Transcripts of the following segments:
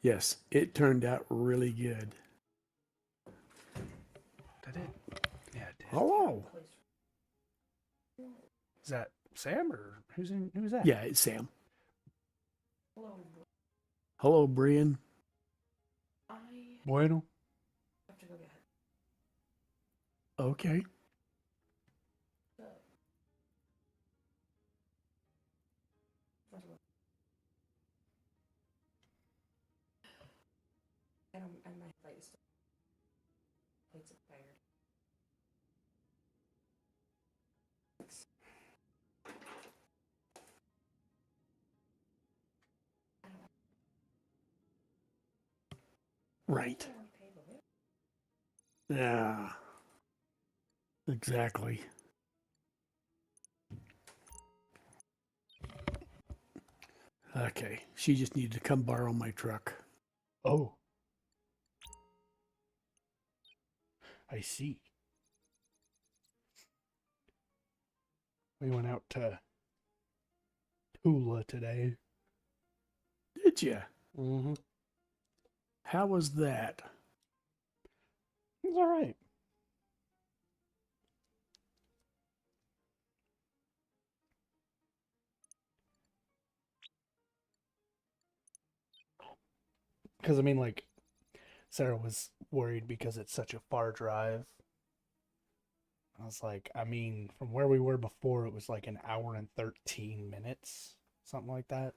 Yes, it turned out really good. Did it? Yeah, it did. Hello. Is that Sam or who's that? Yeah, it's Sam. Hello, Brian. Bueno. Okay. Right. Yeah. Exactly. Okay. She just needed to come borrow my truck. Oh, I see. We went out to Tula today. Did you? Mm-hmm. How was that? It's all right. Because I mean, like, Sarah was worried because it's such a far drive. I was like, I mean, from where we were before, it was like an hour and 13 minutes, something like that.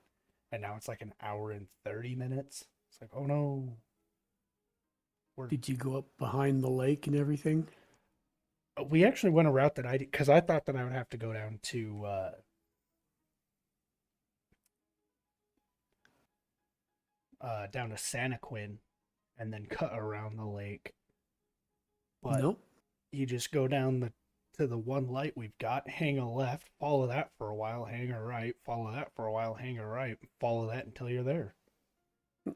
And now it's like an hour and 30 minutes. It's like, oh no. Did you go up behind the lake and everything? We actually went a route that I did because I thought that I would have to go down to Santaquin and then cut around the lake. But Nope. you just go down to the one light we've got, hang a left, follow that for a while, hang a right, follow that for a while, hang a right, follow that until you're there.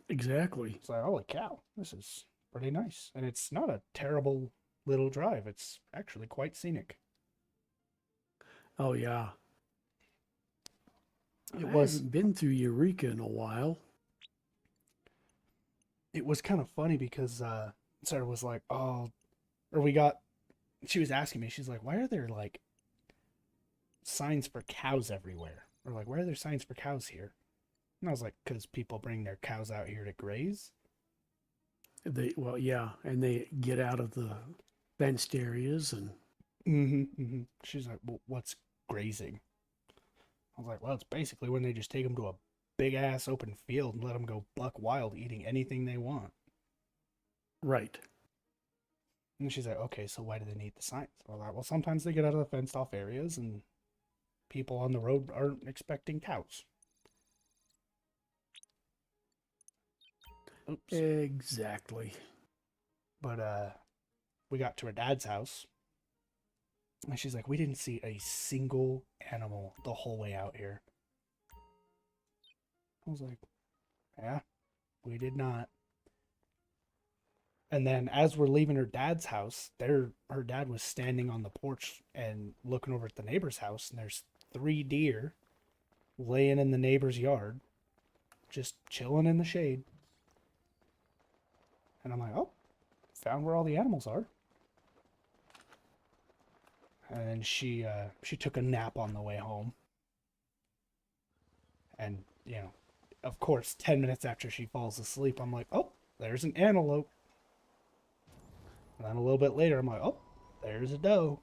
Exactly. It's like, holy cow, this is pretty nice. And it's not a terrible little drive. It's actually quite scenic. Oh, yeah. It I was haven't been through Eureka in a while. it was kind of funny because Sarah was like, oh, or we got she was asking me, she's like, why are there like signs for cows everywhere? Or like, why are there signs for cows here? And I was like, because people bring their cows out here to graze. Well, yeah, and they get out of the fenced areas and Mm-hmm, mm-hmm. She's like, well, what's grazing? I was like, well, it's basically when they just take them to a big ass open field and let them go buck wild, eating anything they want. right. And she's like, okay, so why do they need the signs? I was like, well, sometimes they get out of the fenced off areas and people on the road aren't expecting cows. Oops. Exactly. But we got to her dad's house, and she's like, we didn't see a single animal the whole way out here. I was like, yeah, we did not. And then as we're leaving her dad's house, her dad was standing on the porch and looking over at the neighbor's house, and there's 3 deer laying in the neighbor's yard, just chilling in the shade. And I'm like, oh, found where all the animals are. And then she took a nap on the way home. And, of course, 10 minutes after she falls asleep, I'm like, oh, there's an antelope. And then a little bit later, I'm like, oh, there's a doe.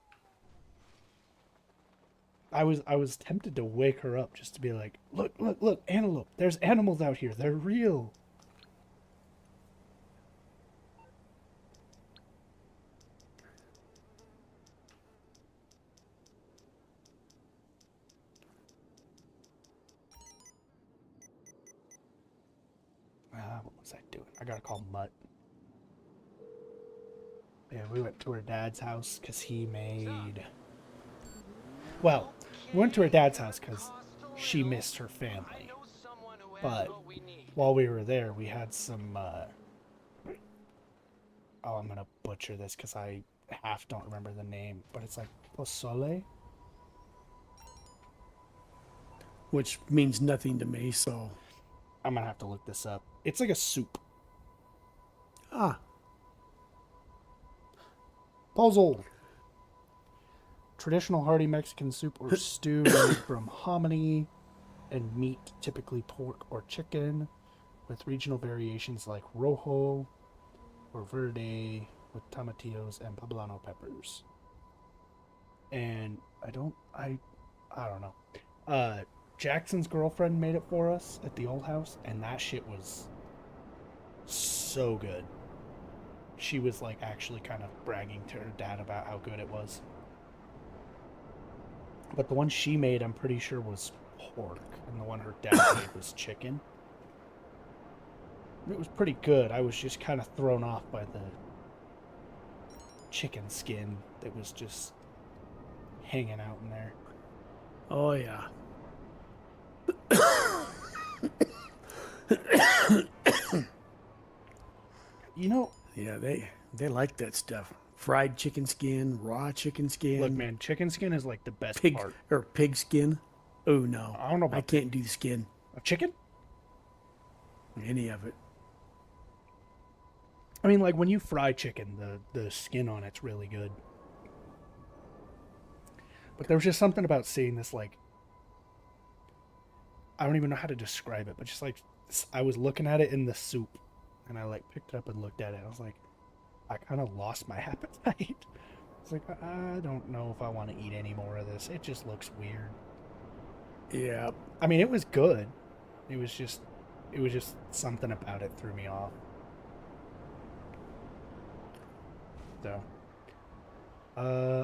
I was tempted to wake her up just to be like, look, look, look, antelope. There's animals out here. They're real. What was I doing? I gotta call Mutt. Yeah, we went to her dad's house because he made. Well, we went to her dad's house because she missed her family. But while we were there, we had some. Oh, I'm gonna butcher this because I half don't remember the name, but it's like pozole. which means nothing to me. So, I'm gonna have to look this up. It's like a soup. ah, Pozole. Traditional hearty Mexican soup or stew made from hominy and meat, typically pork or chicken, with regional variations like rojo or verde with tomatillos and poblano peppers. And I don't know. Jackson's girlfriend made it for us at the old house, and that shit was so good. She was like actually kind of bragging to her dad about how good it was. But the one she made, I'm pretty sure, was pork, and the one her dad made was chicken. It was pretty good. I was just kind of thrown off by the chicken skin that was just hanging out in there. oh yeah. You know, Yeah, they like that stuff. Fried chicken skin, raw chicken skin. look, man, chicken skin is like the best pig part. or pig skin. Oh no, I don't know I about can't do the skin, of chicken. any of it. I mean, like when you fry chicken, the skin on it's really good. But there was just something about seeing this, like, I don't even know how to describe it, but just like I was looking at it in the soup, and I like picked it up and looked at it. I was like, I kind of lost my appetite. It's like I don't know if I want to eat any more of this. It just looks weird. Yeah, I mean, it was good. It was just something about it threw me off. So,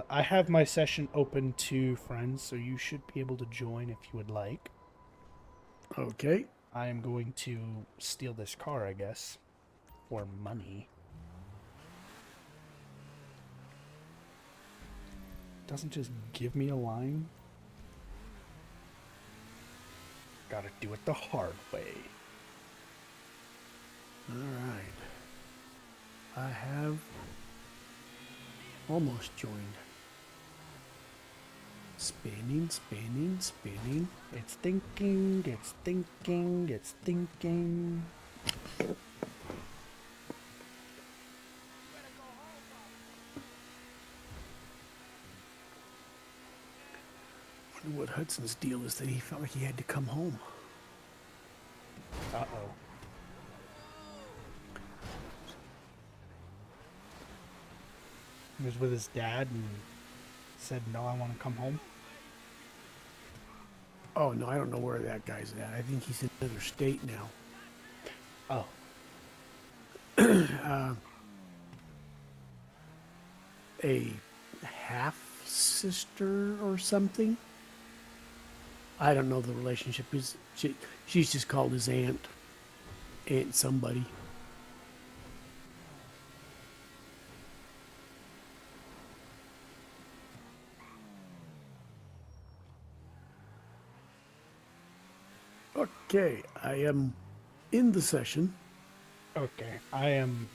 I have my session open to friends, so you should be able to join if you would like. okay. I am going to steal this car, I guess, for money. Doesn't just give me a line. Gotta do it the hard way. All right. I have almost joined. Spinning, spinning, spinning. It's thinking, it's thinking, it's thinking. Wonder what Hudson's deal is that he felt like he had to come home. Uh-oh. He was with his dad and said, no, I want to come home. Oh no, I don't know where that guy's at. I think he's in another state now. Oh. A half sister or something. I don't know the relationship. She's just called his aunt. Aunt somebody. Okay, I am in the session. Okay, I am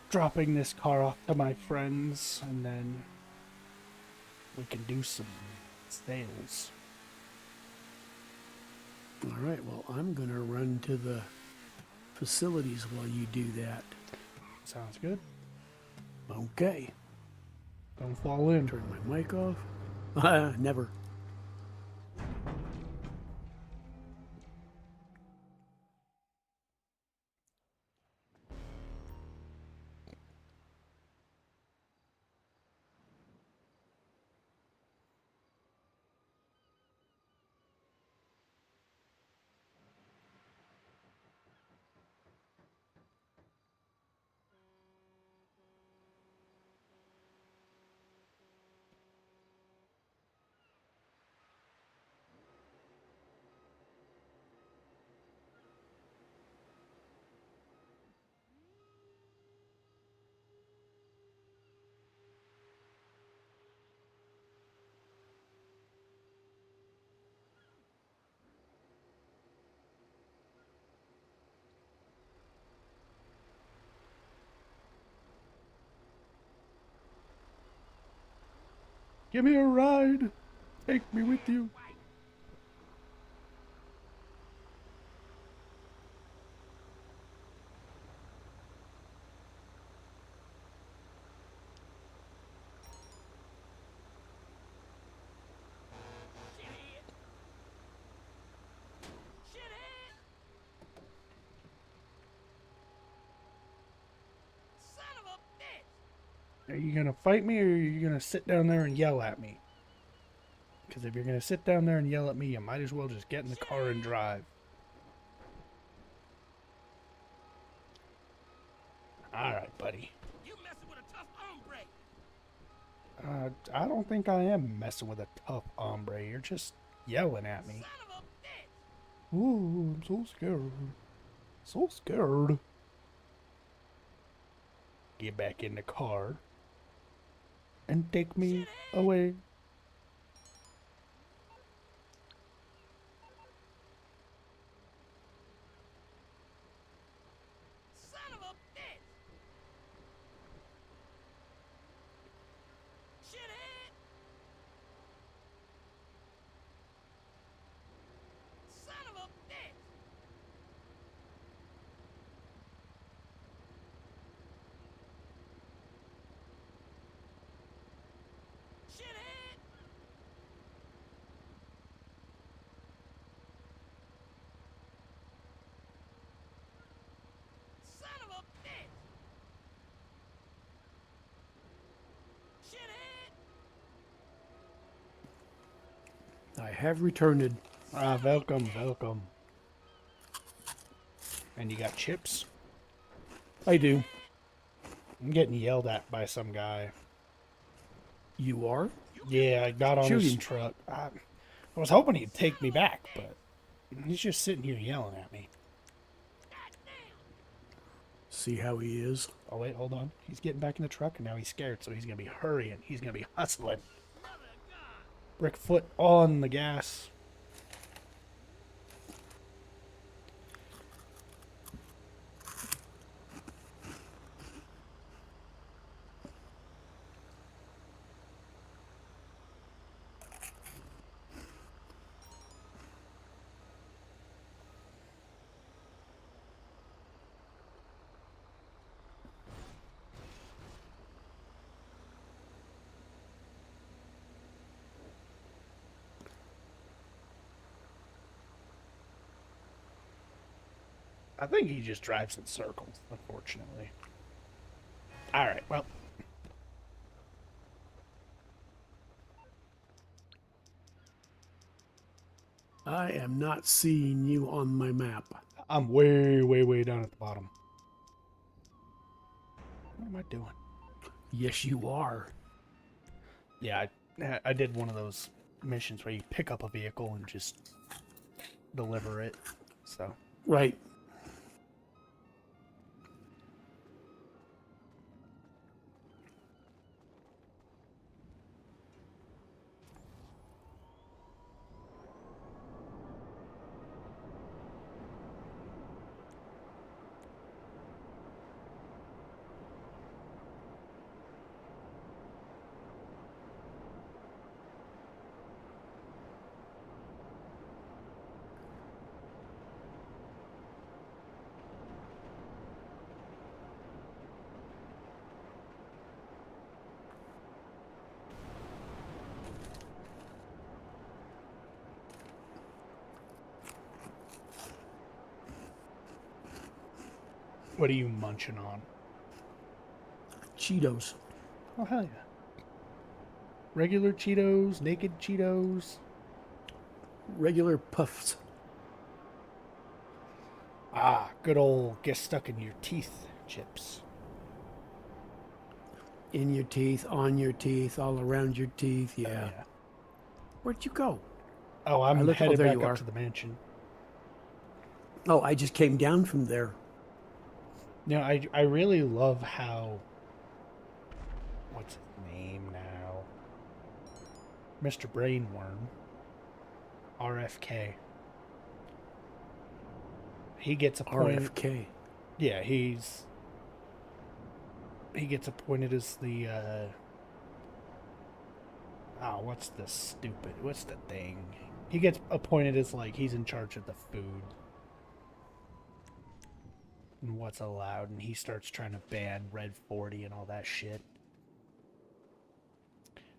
dropping this car off to my friends, and then we can do some sales. All right, well, I'm going to run to the facilities while you do that. Sounds good. Okay, Don't fall in. turn my mic off. Never. Give me a ride. Take me with you. Are you gonna fight me, or are you gonna sit down there and yell at me? Because if you're gonna sit down there and yell at me, you might as well just get in the car and drive. Alright, buddy. You messing with a tough hombre. I don't think I am messing with a tough hombre. You're just yelling at me. Son of a bitch. Ooh, I'm so scared. So scared. Get back in the car and take me away. Son of a bitch. Shithead. Son of a bitch. Shithead. Son of a bitch. Shithead. I have returned. Ah, welcome, welcome. And you got chips? I do. I'm getting yelled at by some guy. You are? Yeah, I got on his Shooting. truck. I was hoping he'd take me back, but he's just sitting here yelling at me. See how he is? Oh, wait, hold on. He's getting back in the truck, and now he's scared, so he's going to be hurrying. He's going to be hustling. Brick foot on the gas. I think he just drives in circles, unfortunately. Alright, well. I am not seeing you on my map. I'm way, way, way down at the bottom. What am I doing? Yes, you are. Yeah, I did one of those missions where you pick up a vehicle and just deliver it. So, Right. what are you munching on? Cheetos. Oh, hell yeah. Regular Cheetos, naked Cheetos. Regular puffs. Ah, good old get stuck in your teeth chips. In your teeth, on your teeth, all around your teeth. Yeah. Where'd you go? Oh, I'm look- oh, headed there back you up are. to the mansion. Oh, I just came down from there. You know, I really love how... What's his name now? Mr. Brainworm. RFK. He gets appointed... RFK. Yeah, he gets appointed as the, Oh, what's the thing? He gets appointed as like he's in charge of the food and what's allowed, and he starts trying to ban Red 40 and all that shit.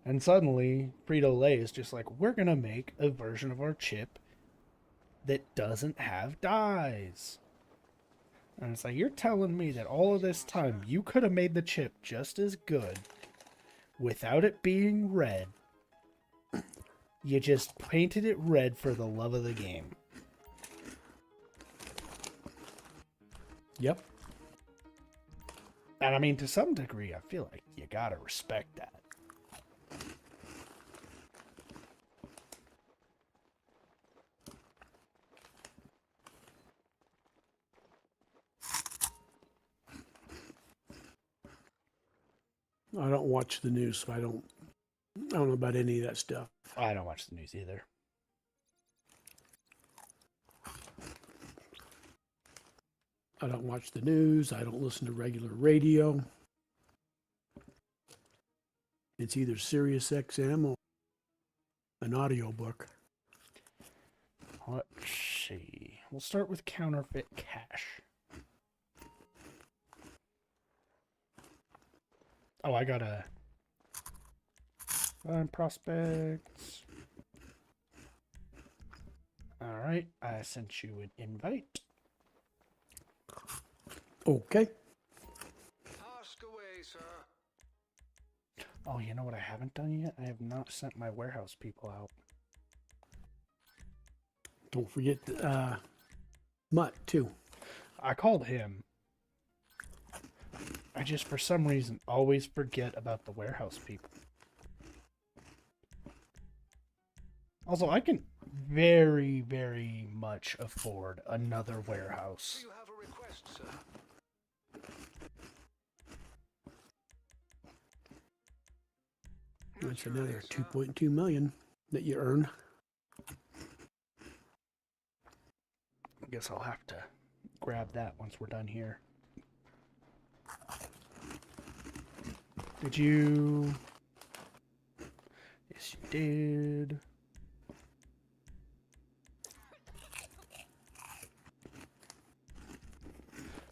And suddenly, Frito-Lay is just like, we're gonna make a version of our chip that doesn't have dyes. And it's like, you're telling me that all of this time you could have made the chip just as good without it being red. You just painted it red for the love of the game. Yep. And I mean, to some degree, I feel like you gotta respect that. I don't watch the news, so I don't know about any of that stuff. I don't watch the news either. I don't watch the news. I don't listen to regular radio. It's either Sirius XM or an audiobook. Let's see. We'll start with counterfeit cash. Oh, I gotta find prospects. Alright, I sent you an invite. Okay. Ask away, sir. Oh, you know what I haven't done yet? I have not sent my warehouse people out. Don't forget Mutt, too. I called him. I just, for some reason, always forget about the warehouse people. Also, I can very, very much afford another warehouse. Do you have a request, sir? That's another 2.2 million that you earn. I guess I'll have to grab that once we're done here. Did you? Yes, you did.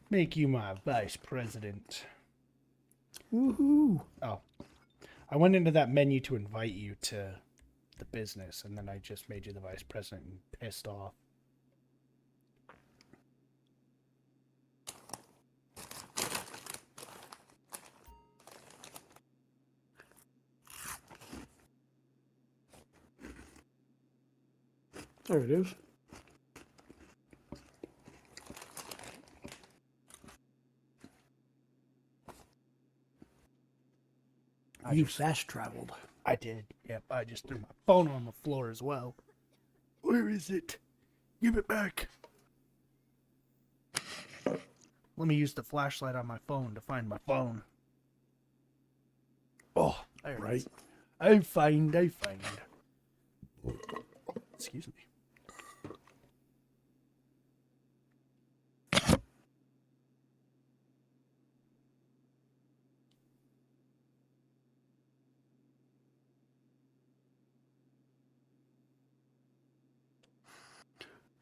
Make you my vice president. Woohoo! Oh. I went into that menu to invite you to the business, and then I just made you the vice president and pissed off. There it is. You fast traveled. I did. Yep, I just threw my phone on the floor as well. Where is it? Give it back. Let me use the flashlight on my phone to find my phone. Oh, there it is. I find. Excuse me.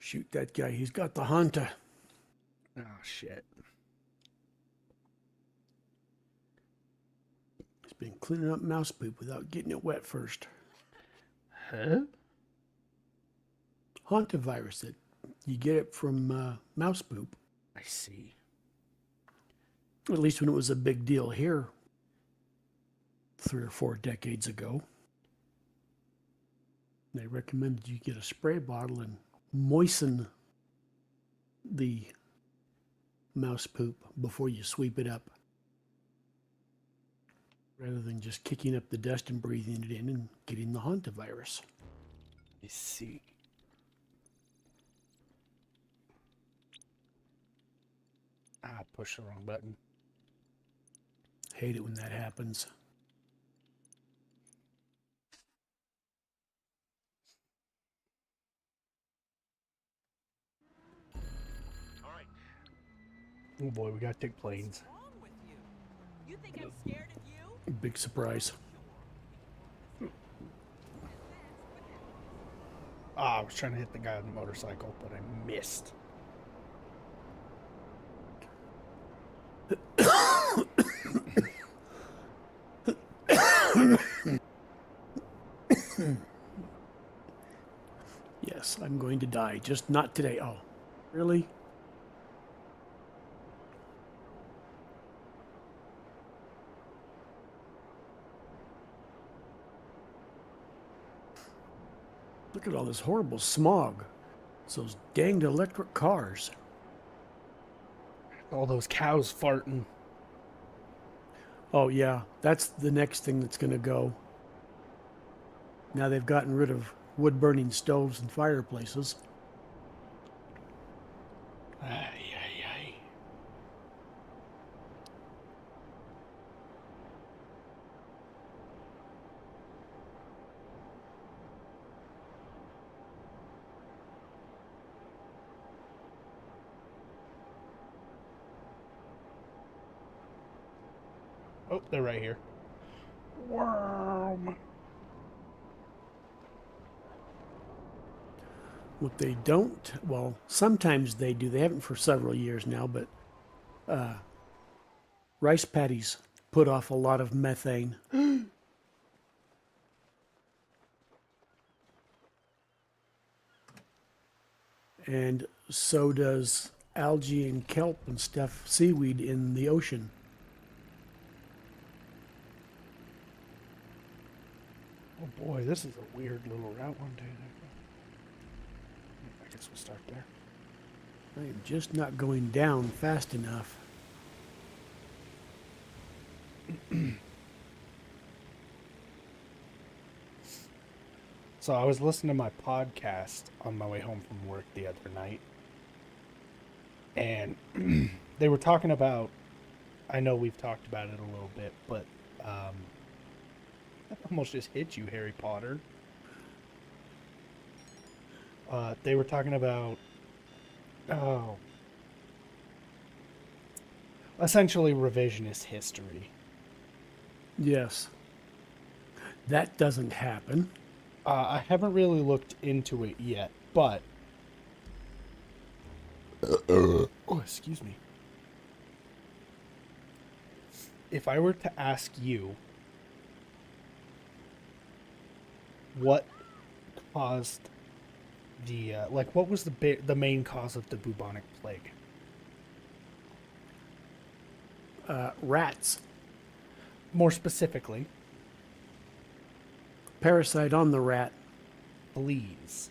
Shoot that guy. He's got the hunter. Oh, shit. He's been cleaning up mouse poop without getting it wet first. Huh? Hantavirus. That you get it from mouse poop. I see. At least when it was a big deal here 3 or 4 decades ago. They recommended you get a spray bottle and moisten the mouse poop before you sweep it up, rather than just kicking up the dust and breathing it in and getting the hantavirus. I see. I pushed the wrong button. Hate it when that happens. Oh boy, we gotta take planes. What's wrong with you? You think I'm scared of you? Big surprise. I was trying to hit the guy on the motorcycle, but I missed. Yes, I'm going to die. Just not today. Oh, really? Look at all this horrible smog. It's those danged electric cars. All those cows farting. Oh, yeah, that's the next thing that's going to go. Now they've gotten rid of wood-burning stoves and fireplaces. Ay, ay, ay. Oh, they're right here. Worm. What they don't, well, sometimes they do. They haven't for several years now, but rice paddies put off a lot of methane. And so does algae and kelp and stuff, seaweed in the ocean. Oh boy, this is a weird little route one day. I guess we'll start there. I am just not going down fast enough. So I was listening to my podcast on my way home from work the other night, and they were talking about, I know we've talked about it a little bit, but I almost just hit you, Harry Potter. They were talking about, essentially revisionist history. Yes. That doesn't happen. I haven't really looked into it yet, but oh, excuse me. If I were to ask you what caused the what was the main cause of the bubonic plague? Rats. More specifically, Parasite on the rat. fleas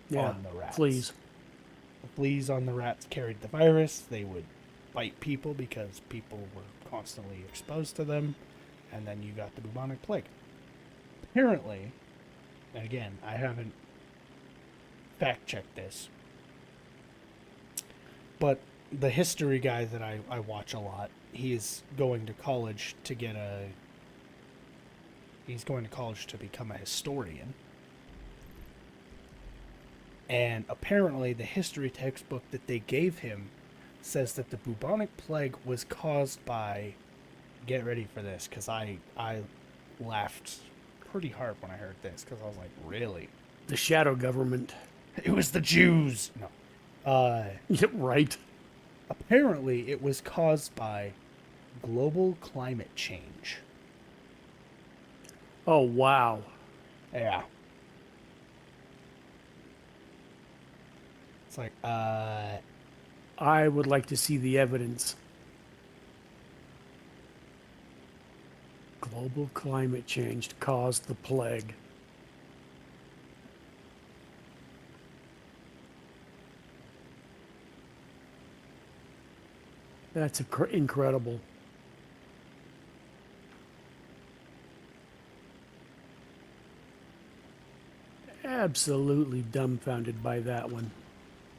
Yeah, on the rats. fleas. The fleas on the rats carried the virus. They would bite people because people were constantly exposed to them, and then you got the bubonic plague. Apparently, and again, I haven't fact-checked this, but the history guy that I watch a lot, he's going to college to get a... He's going to college to become a historian. And apparently the history textbook that they gave him says that the bubonic plague was caused by... Get ready for this, because I laughed pretty hard when I heard this, because I was like, really? The shadow government. It was the Jews! No. Yeah, right. Apparently it was caused by global climate change. Oh, wow. Yeah. It's like, I would like to see the evidence. Global climate change caused the plague. That's incredible. Absolutely dumbfounded by that one.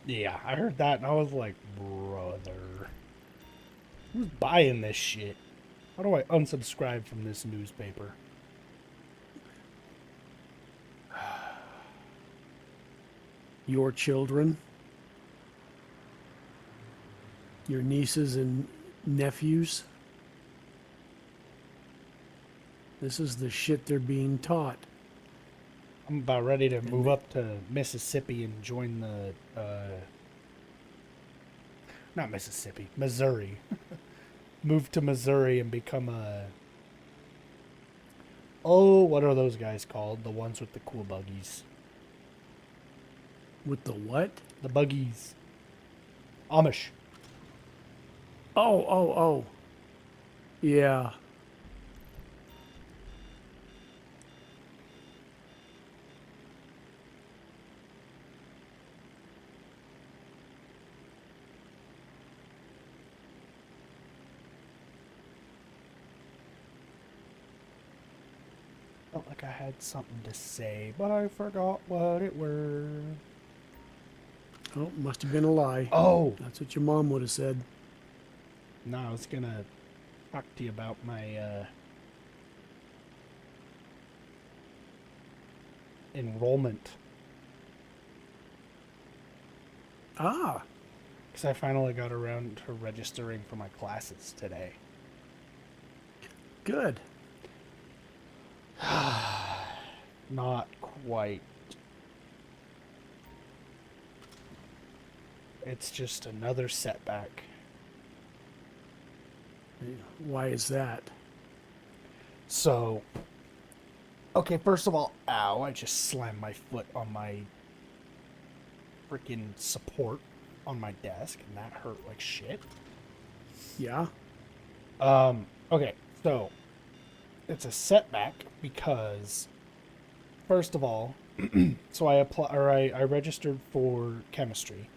yeah, I heard that and I was like, brother, who's buying this shit? How do I unsubscribe from this newspaper? Your children, your nieces and nephews. This is the shit they're being taught. I'm about ready to move up to Mississippi and join the not Mississippi, Missouri. Move to Missouri and become a what are those guys called? The ones with the cool buggies. With the what? The buggies. Amish. Oh. Yeah. Felt like I had something to say, but I forgot what it were. Oh, must have been a lie. Oh! That's what your mom would have said. No, I was gonna talk to you about my enrollment. Ah, Because I finally got around to registering for my classes today. good. Not quite. It's just another setback. Why is that? So, okay, first of all, ow, I just slammed my foot on my freaking support on my desk, and that hurt like shit. Yeah. Okay, so it's a setback because, first of all, so I registered for chemistry,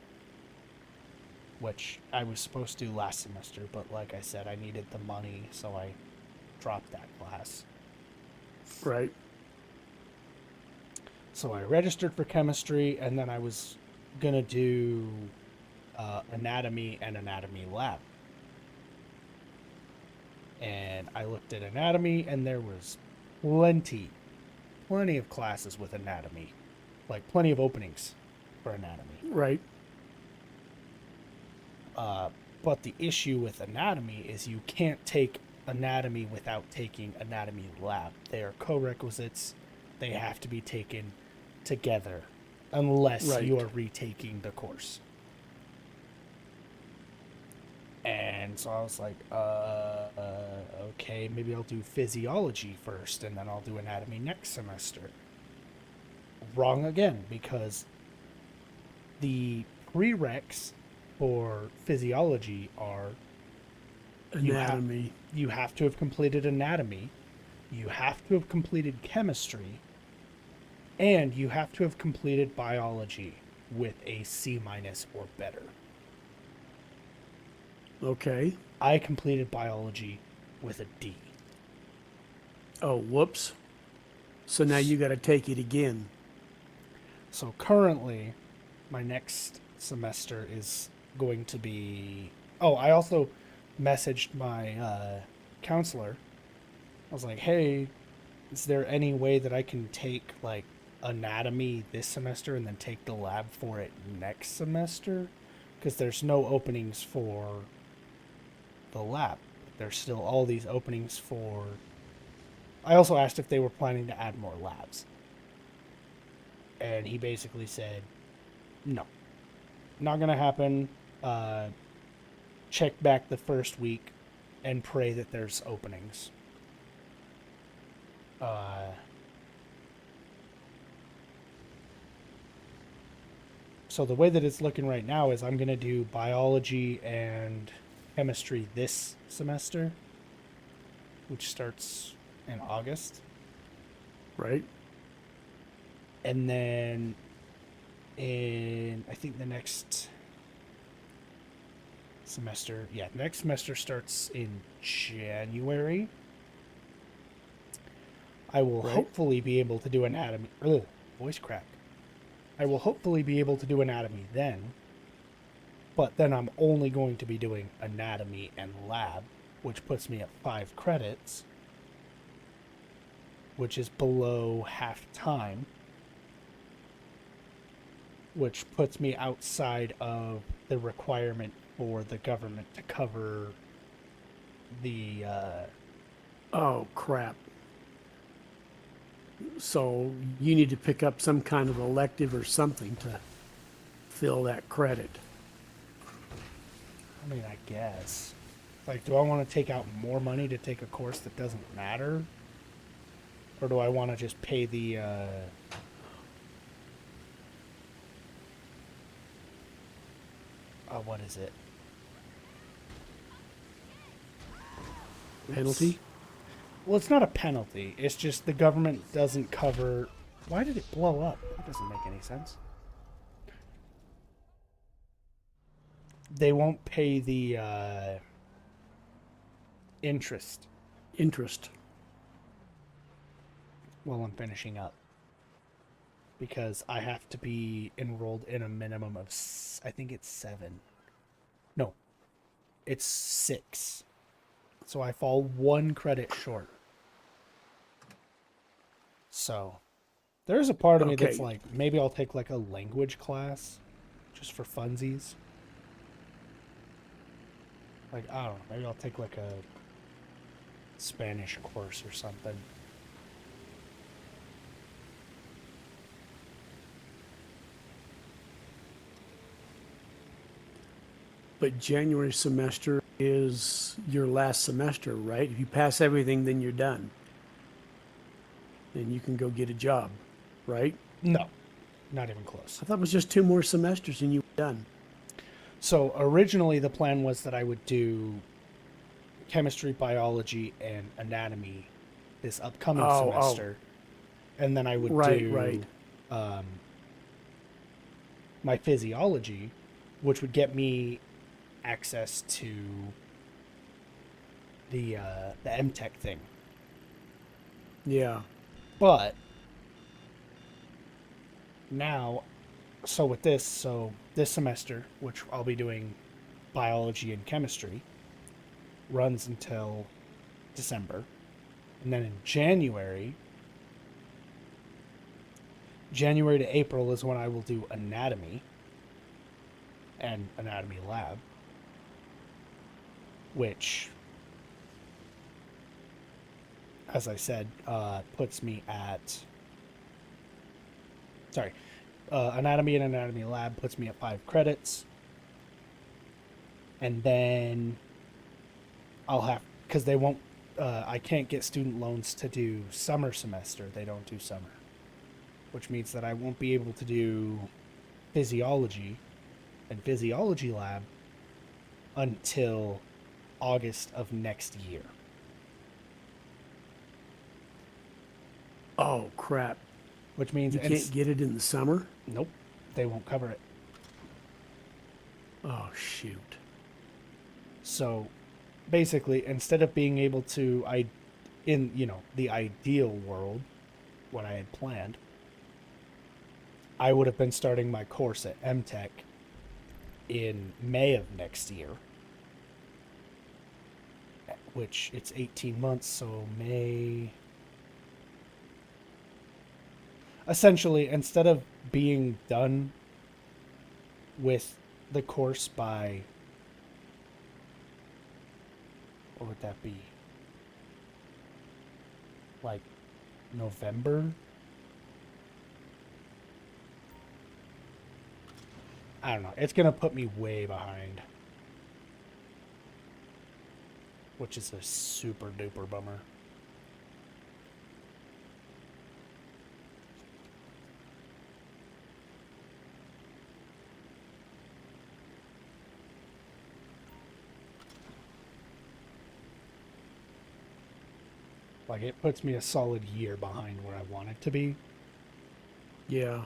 which I was supposed to do last semester, but like I said, I needed the money, so I dropped that class. Right. So I registered for chemistry, and then I was gonna do anatomy and anatomy lab. And I looked at anatomy, and there was plenty of classes with anatomy, like plenty of openings for anatomy. Right. But the issue with anatomy is you can't take anatomy without taking anatomy lab. They are co-requisites. They have to be taken together unless Right. you are retaking the course. And so I was like, okay, maybe I'll do physiology first and then I'll do anatomy next semester. Wrong again, because the prereqs for physiology are Anatomy. you have to have completed anatomy, you have to have completed chemistry, and you have to have completed biology with a C- or better. Okay. I completed biology with a D. Oh, whoops. So now you got to take it again. So currently, my next semester is going to be. Oh, I also messaged my counselor. I was like, hey, is there any way that I can take like anatomy this semester and then take the lab for it next semester? Because there's no openings for the lab. There's still all these openings for. I also asked if they were planning to add more labs. And he basically said, no, not going to happen. Check back the first week and pray that there's openings. So the way that it's looking right now is I'm going to do biology and chemistry this semester, which starts in August. Right. And then in, I think the next semester, next semester starts in January. I will Right. hopefully be able to do anatomy. Voice crack. I will hopefully be able to do anatomy then. But then I'm only going to be doing anatomy and lab, which puts me at 5 credits, which is below half time, which puts me outside of the requirement for the government to cover the Oh, crap. So you need to pick up some kind of elective or something to fill that credit. I mean, I guess. Like, do I want to take out more money to take a course that doesn't matter? Or do I want to just pay the, what is it? Penalty? Well, it's not a penalty. It's just the government doesn't cover... Why did it blow up? That doesn't make any sense. They won't pay the, interest Interest. while I'm finishing up. Because I have to be enrolled in a minimum of, I think it's 7. No, it's 6. So I fall 1 credit short. So there's a part of me that's Okay. like, maybe I'll take like a language class just for funsies. Like, I don't know, maybe I'll take like a Spanish course or something. But January semester is your last semester, right? If you pass everything, then you're done. Then you can go get a job, right? No, not even close. I thought it was just 2 more semesters and you were done. So originally the plan was that I would do chemistry, biology, and anatomy this upcoming Oh, semester. And then I would Right, do right. My physiology, which would get me access to the MTech thing. Yeah. But now, so this semester, which I'll be doing biology and chemistry, runs until December. And then in January to April is when I will do anatomy and anatomy lab, which, as I said, puts me at... Sorry. Anatomy and anatomy lab puts me at 5 credits. And then I'll have... Because they won't... I can't get student loans to do summer semester. They don't do summer. Which means that I won't be able to do physiology and physiology lab until August of next year. Oh, crap. Which means You can't get it in the summer? Nope, they won't cover it. Oh, shoot. So basically, instead of being able to, in the ideal world, what I had planned, I would have been starting my course at MTech in May of next year, which it's 18 months, so May. Essentially, instead of being done with the course by, what would that be? Like November? I don't know. It's going to put me way behind. Which is a super duper bummer. Like, it puts me a solid year behind where I want it to be. Yeah.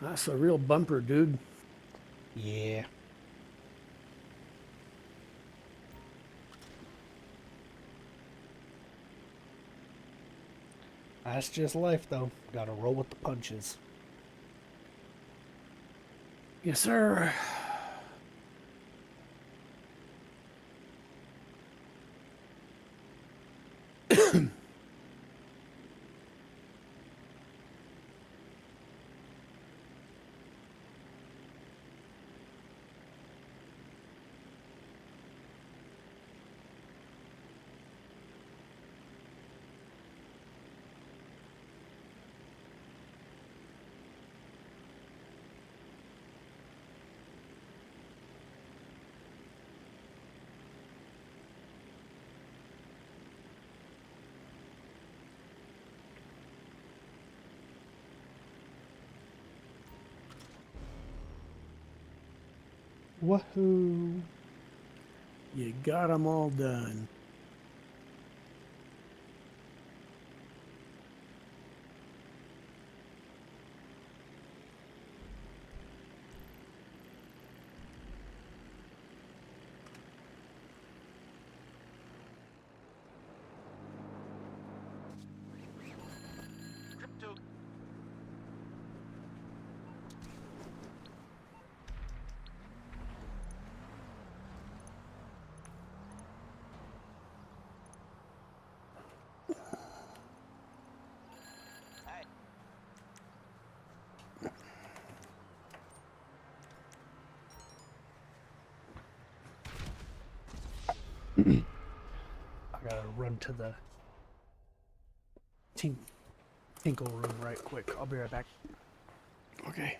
That's a real bumper, dude. Yeah. That's just life, though. Gotta roll with the punches. Yes, sir. Woohoo! You got them all done. Crypto. I gotta run to the tinkle room right quick. I'll be right back. Okay.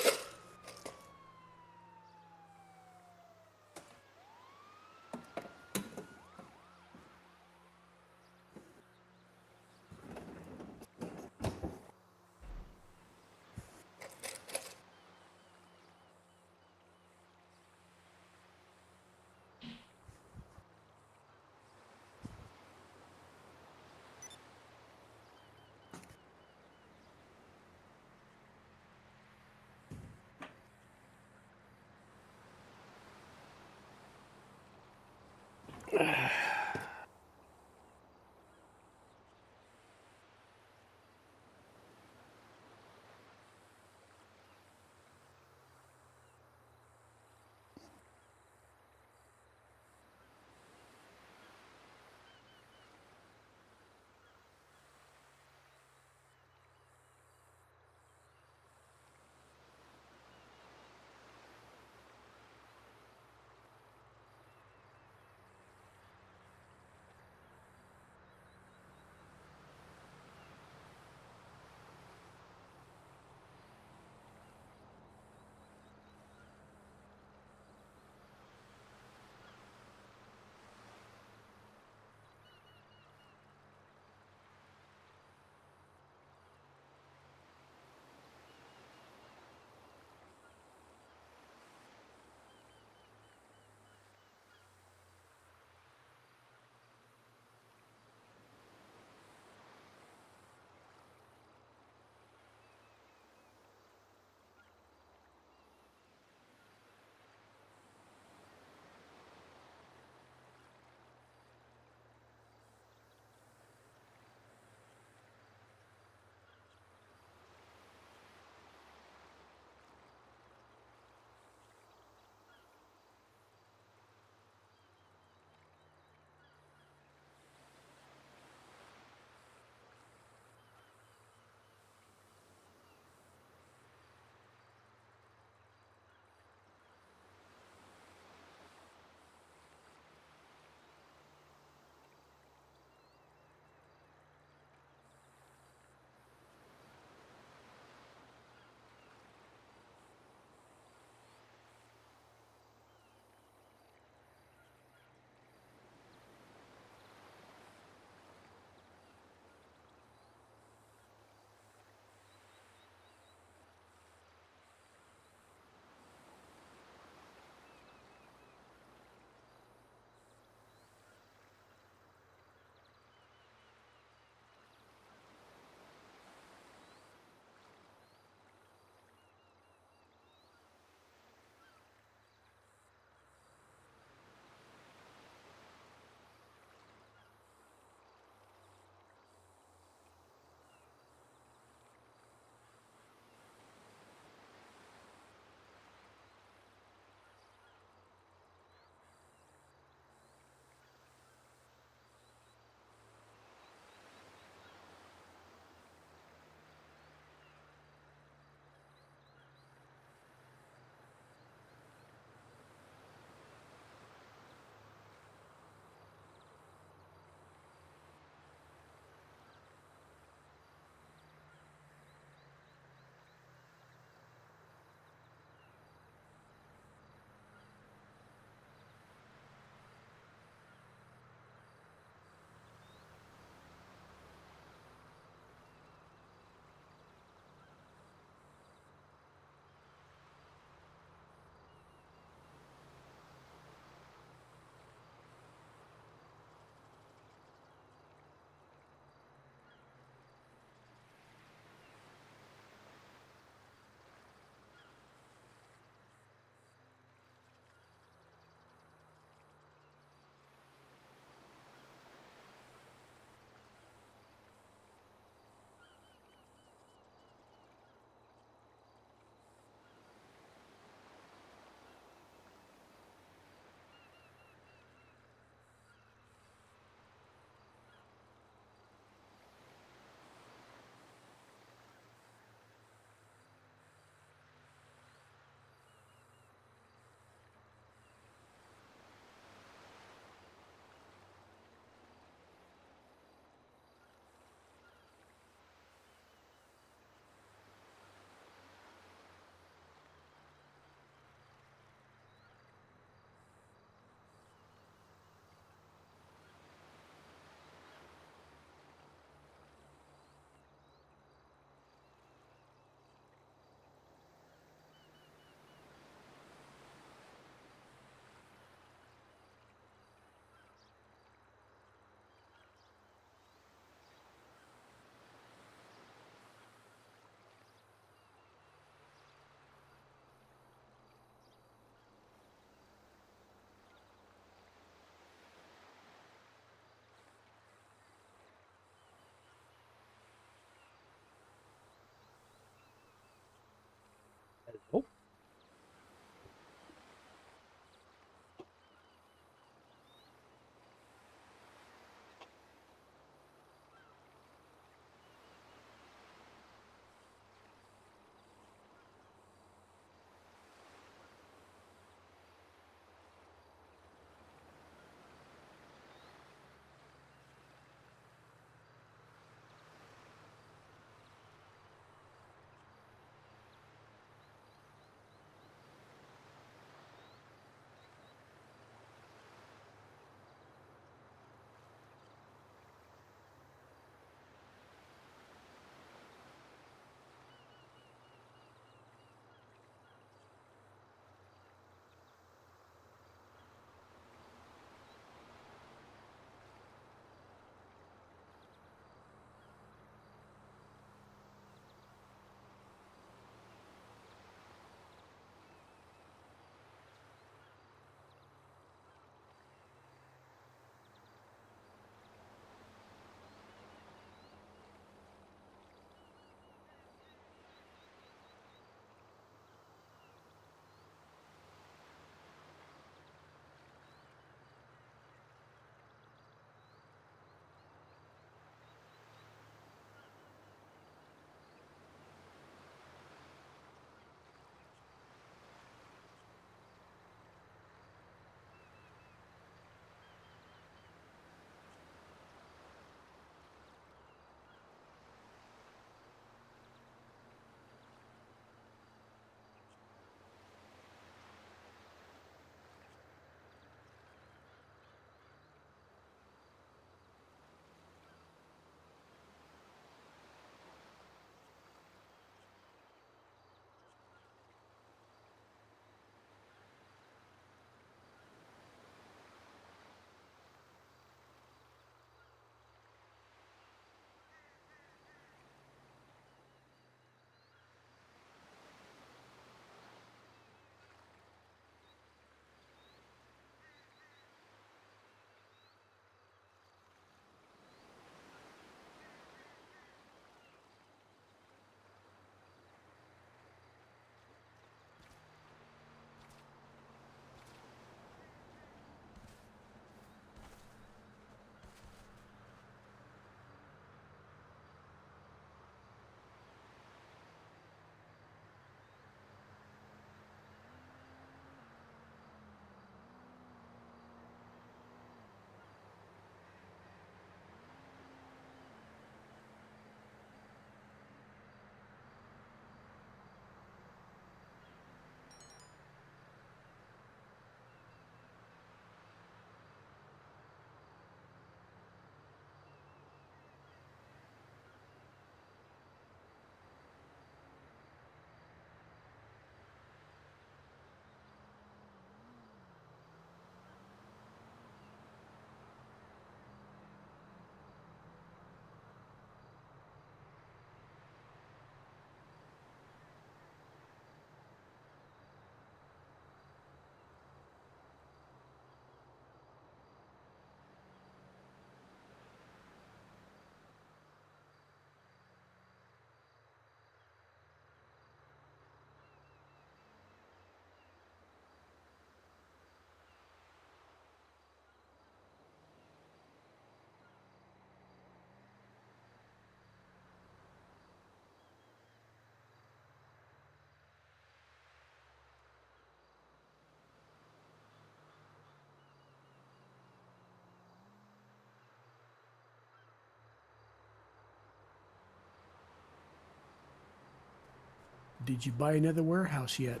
Did you buy another warehouse yet?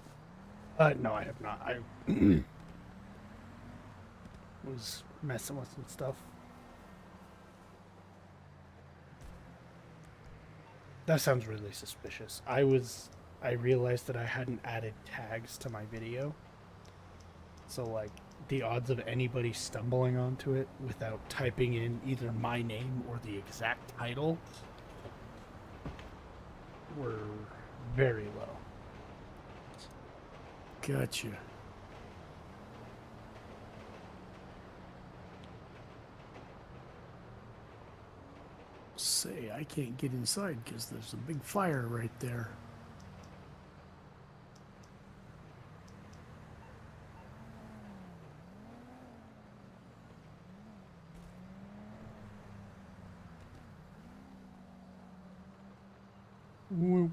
No, I have not. I was messing with some stuff. That sounds really suspicious. I realized that I hadn't added tags to my video. So, like, the odds of anybody stumbling onto it without typing in either my name or the exact title were very low. Gotcha. Say, I can't get inside because there's a big fire right there. Woo.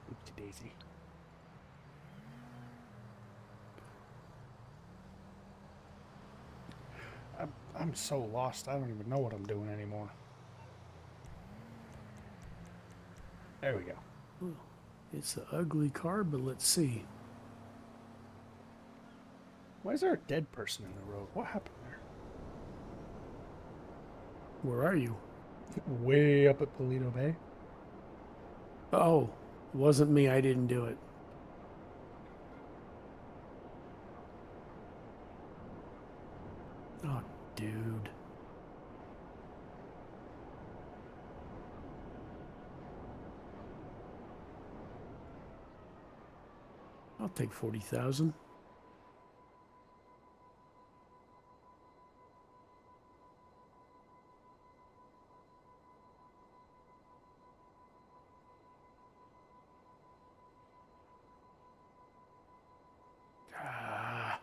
Oopsie daisy. I'm so lost, I don't even know what I'm doing anymore. There we go. It's an ugly car, but let's see. Why is there a dead person in the road? What happened there? Where are you? Way up at Polito Bay. Oh, it wasn't me. I didn't do it. Oh, dude. I'll take 40,000. Ah.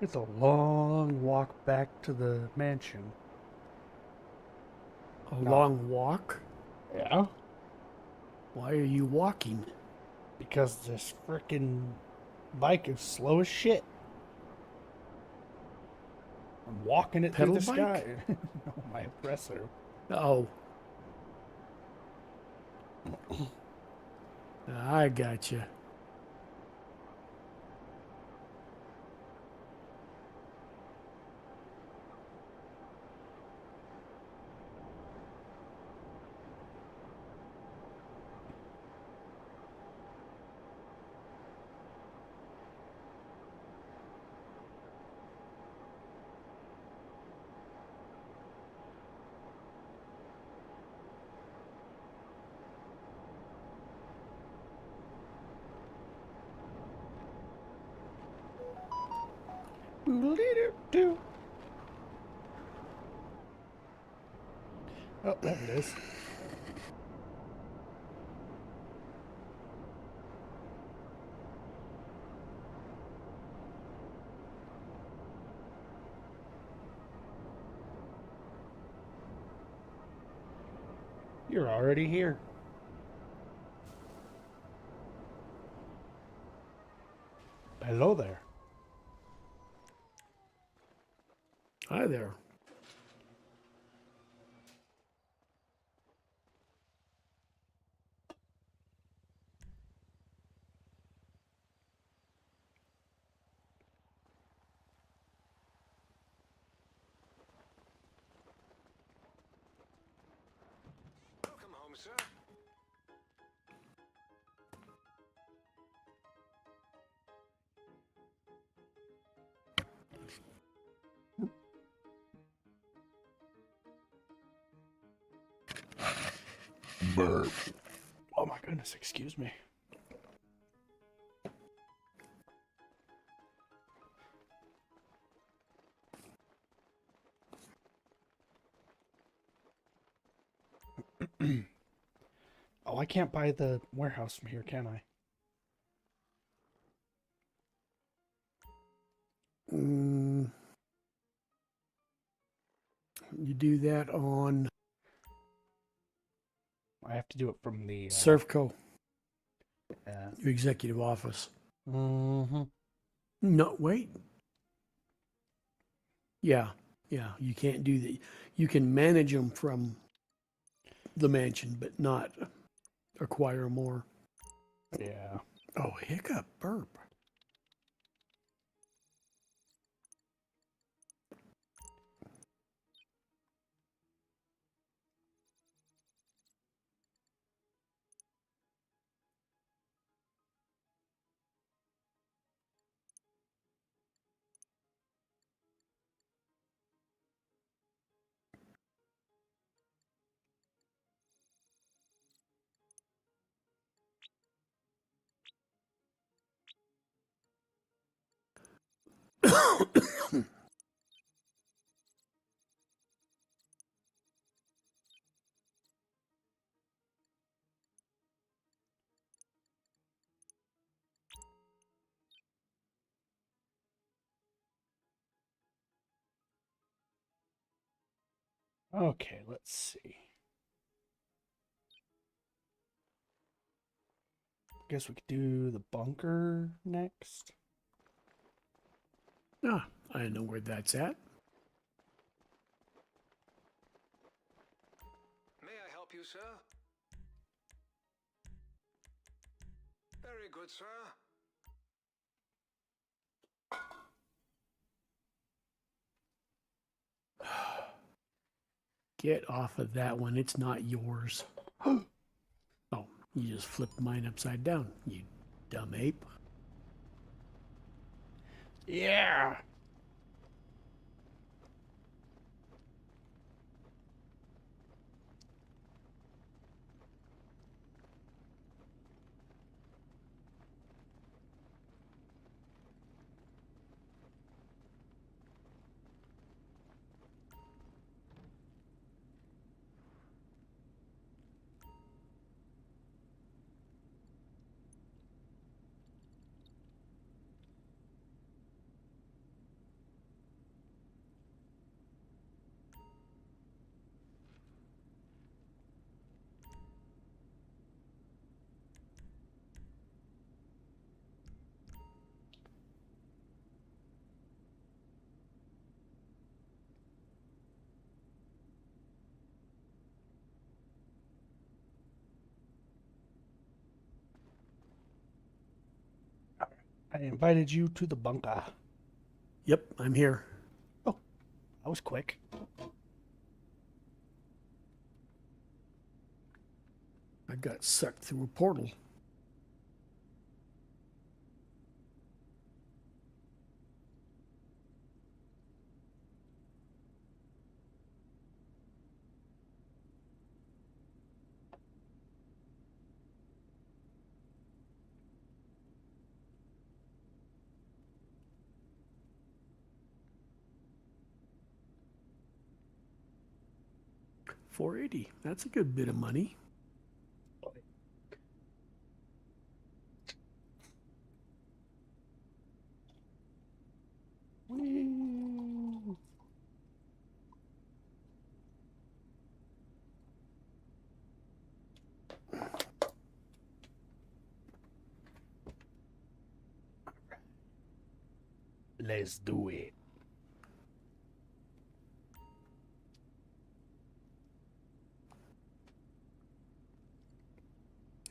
It's a long walk back to the mansion. A No. long walk? Yeah? Why are you walking? Because this frickin' bike is slow as shit. I'm walking it Pedal through the bike? sky. No, my oppressor. Oh. I gotcha. Boodle-dee-doo-doo. Oh, there it is. You're already here. Hello there. Hi there. Welcome home, sir. Oh my goodness, excuse me. Oh, I can't buy the warehouse from here, can I? Mm, you do that on I have to do it from the Surfco, yeah. your executive office. Mm-hmm. No, wait. Yeah, yeah. You can't do that. You can manage them from the mansion, but not acquire more. Yeah. Oh, hiccup, burp. Okay, let's see. Guess we could do the bunker next. Ah, I know where that's at. May I help you, sir? Very good, sir. Get off of that one. It's not yours. Oh, you just flipped mine upside down, you dumb ape. Yeah. I invited you to the bunker. Yep, I'm here. Oh, that was quick. I got sucked through a portal. $480. That's a good bit of money. Whee! Let's do it.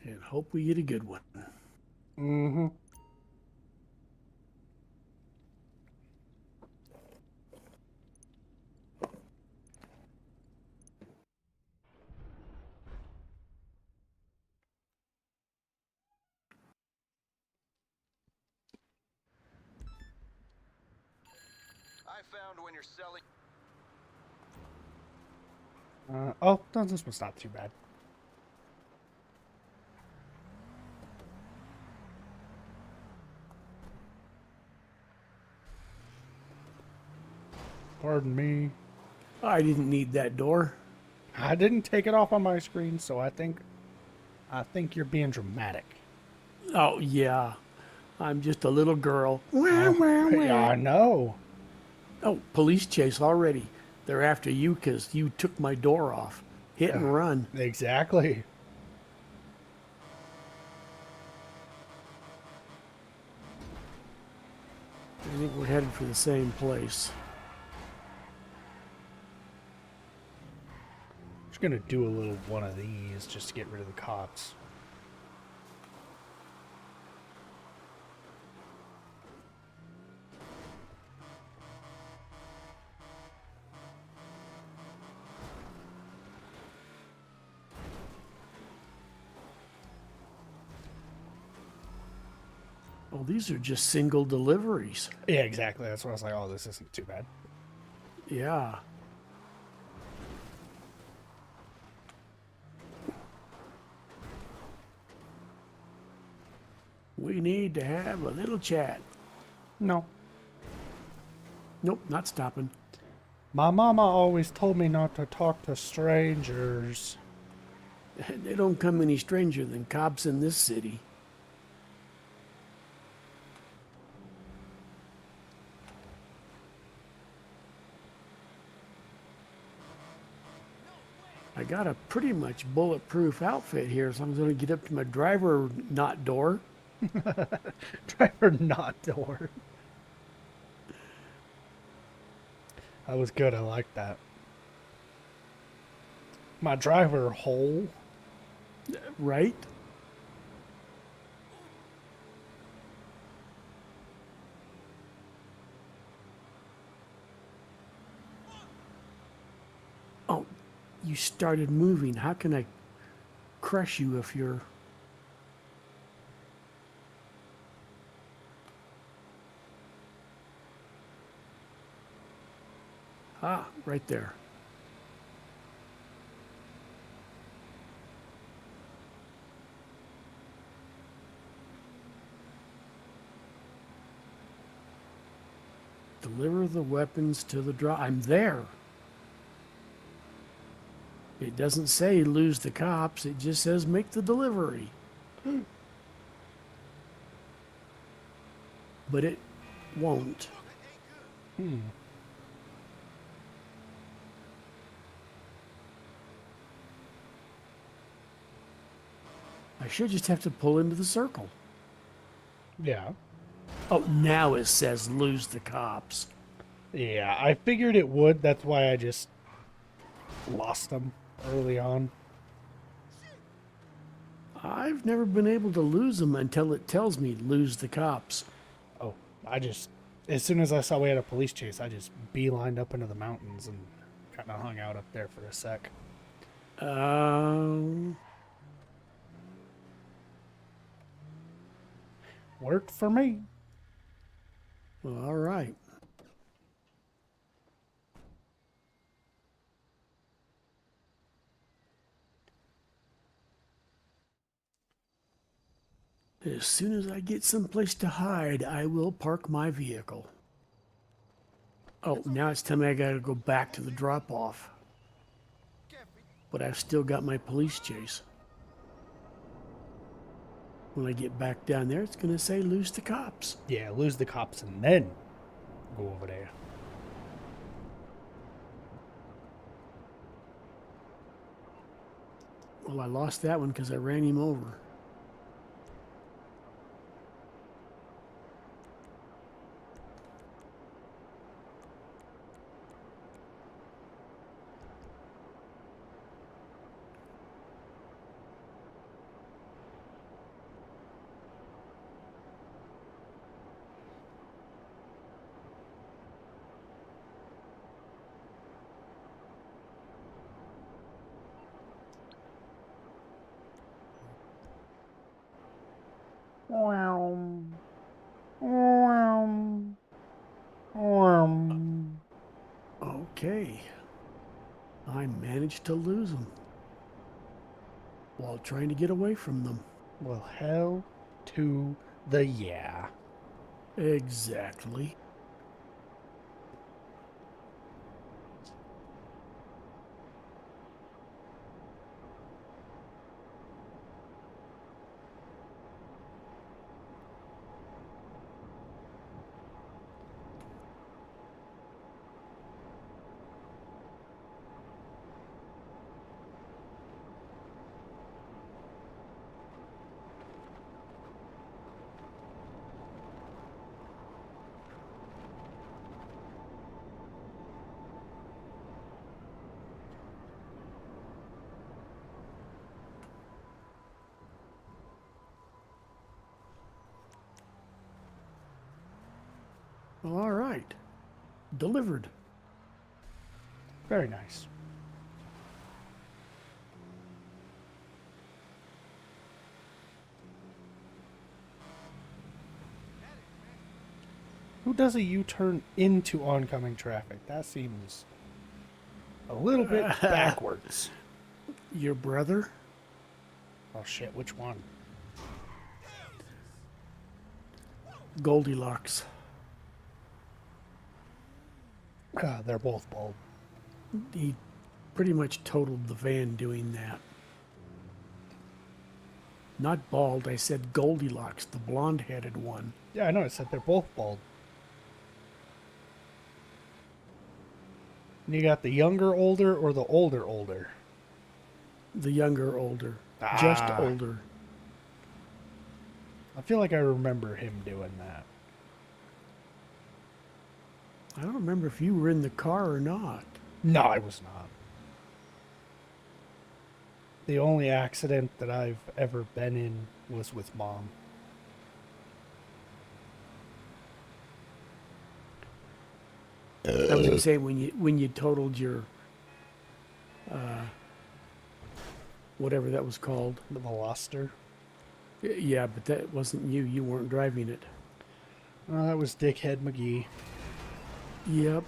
And hope we get a good one. Mm-hmm. I found when you're selling. Oh, no, this one's not too bad. Pardon me. I didn't need that door. I didn't take it off on my screen, so I think you're being dramatic. Oh, yeah. I'm just a little girl. Yeah, I know. Oh, police chase already. They're after you because you took my door off. Hit and run. Exactly. I think we're headed for the same place. Just gonna do a little one of these just to get rid of the cops. Oh, these are just single deliveries. Yeah, exactly. That's why I was like, oh, this isn't too bad. Yeah. We need to have a little chat. No. Nope, not stopping. My mama always told me not to talk to strangers. They don't come any stranger than cops in this city. I got a pretty much bulletproof outfit here, so I'm going to get up to my driver not door. Driver not door. That was good. I like that. My driver hole. Right? Oh, you started moving. How can I crush you if you're... Ah, right there. Deliver the weapons to the drop. I'm there. It doesn't say lose the cops. It just says make the delivery. But it won't. I should just have to pull into the circle. Yeah. Oh, now it says lose the cops. Yeah, I figured it would. That's why I just lost them early on. I've never been able to lose them until it tells me lose the cops. I just, as soon as I saw we had a police chase, I just beelined up into the mountains and kind of hung out up there for a sec. Um, Worked for me. well, all right. As soon as I get someplace to hide, I will park my vehicle. Oh, now it's telling me I gotta go back to the drop-off. But I've still got my police chase. When I get back down there, it's gonna say lose the cops. Yeah, lose the cops and then go over there. Well, I lost that one because I ran him over. Okay. I managed to lose them while trying to get away from them. Well, hell to the yeah. Exactly. All right. Delivered. Very nice. Who does a U-turn into oncoming traffic? That seems a little bit backwards. Your brother? Oh shit, which one? Goldilocks. They're both bald. He pretty much totaled the van doing that. Not bald, I said Goldilocks, the blonde-headed one. Yeah, I know, I said they're both bald. And you got the younger older or the older older? The younger, older. Just Ah. older. I feel like I remember him doing that. I don't remember if you were in the car or not. No, I was not. The only accident that I've ever been in was with Mom. I was gonna say when you totaled your whatever that was called. The Veloster. Yeah, but that wasn't you. You weren't driving it. That was Dickhead McGee. Yep.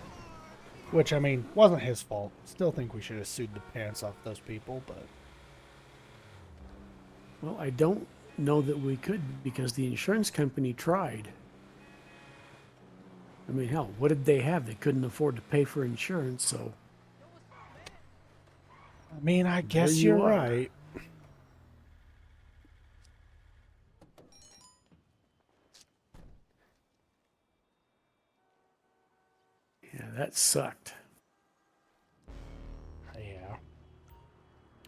Which, I mean, wasn't his fault. Still think we should have sued the pants off those people, but... Well, I don't know that we could because the insurance company tried. I mean, hell, what did they have? They couldn't afford to pay for insurance, so I mean, I guess you you're are. right. yeah, that sucked. Yeah.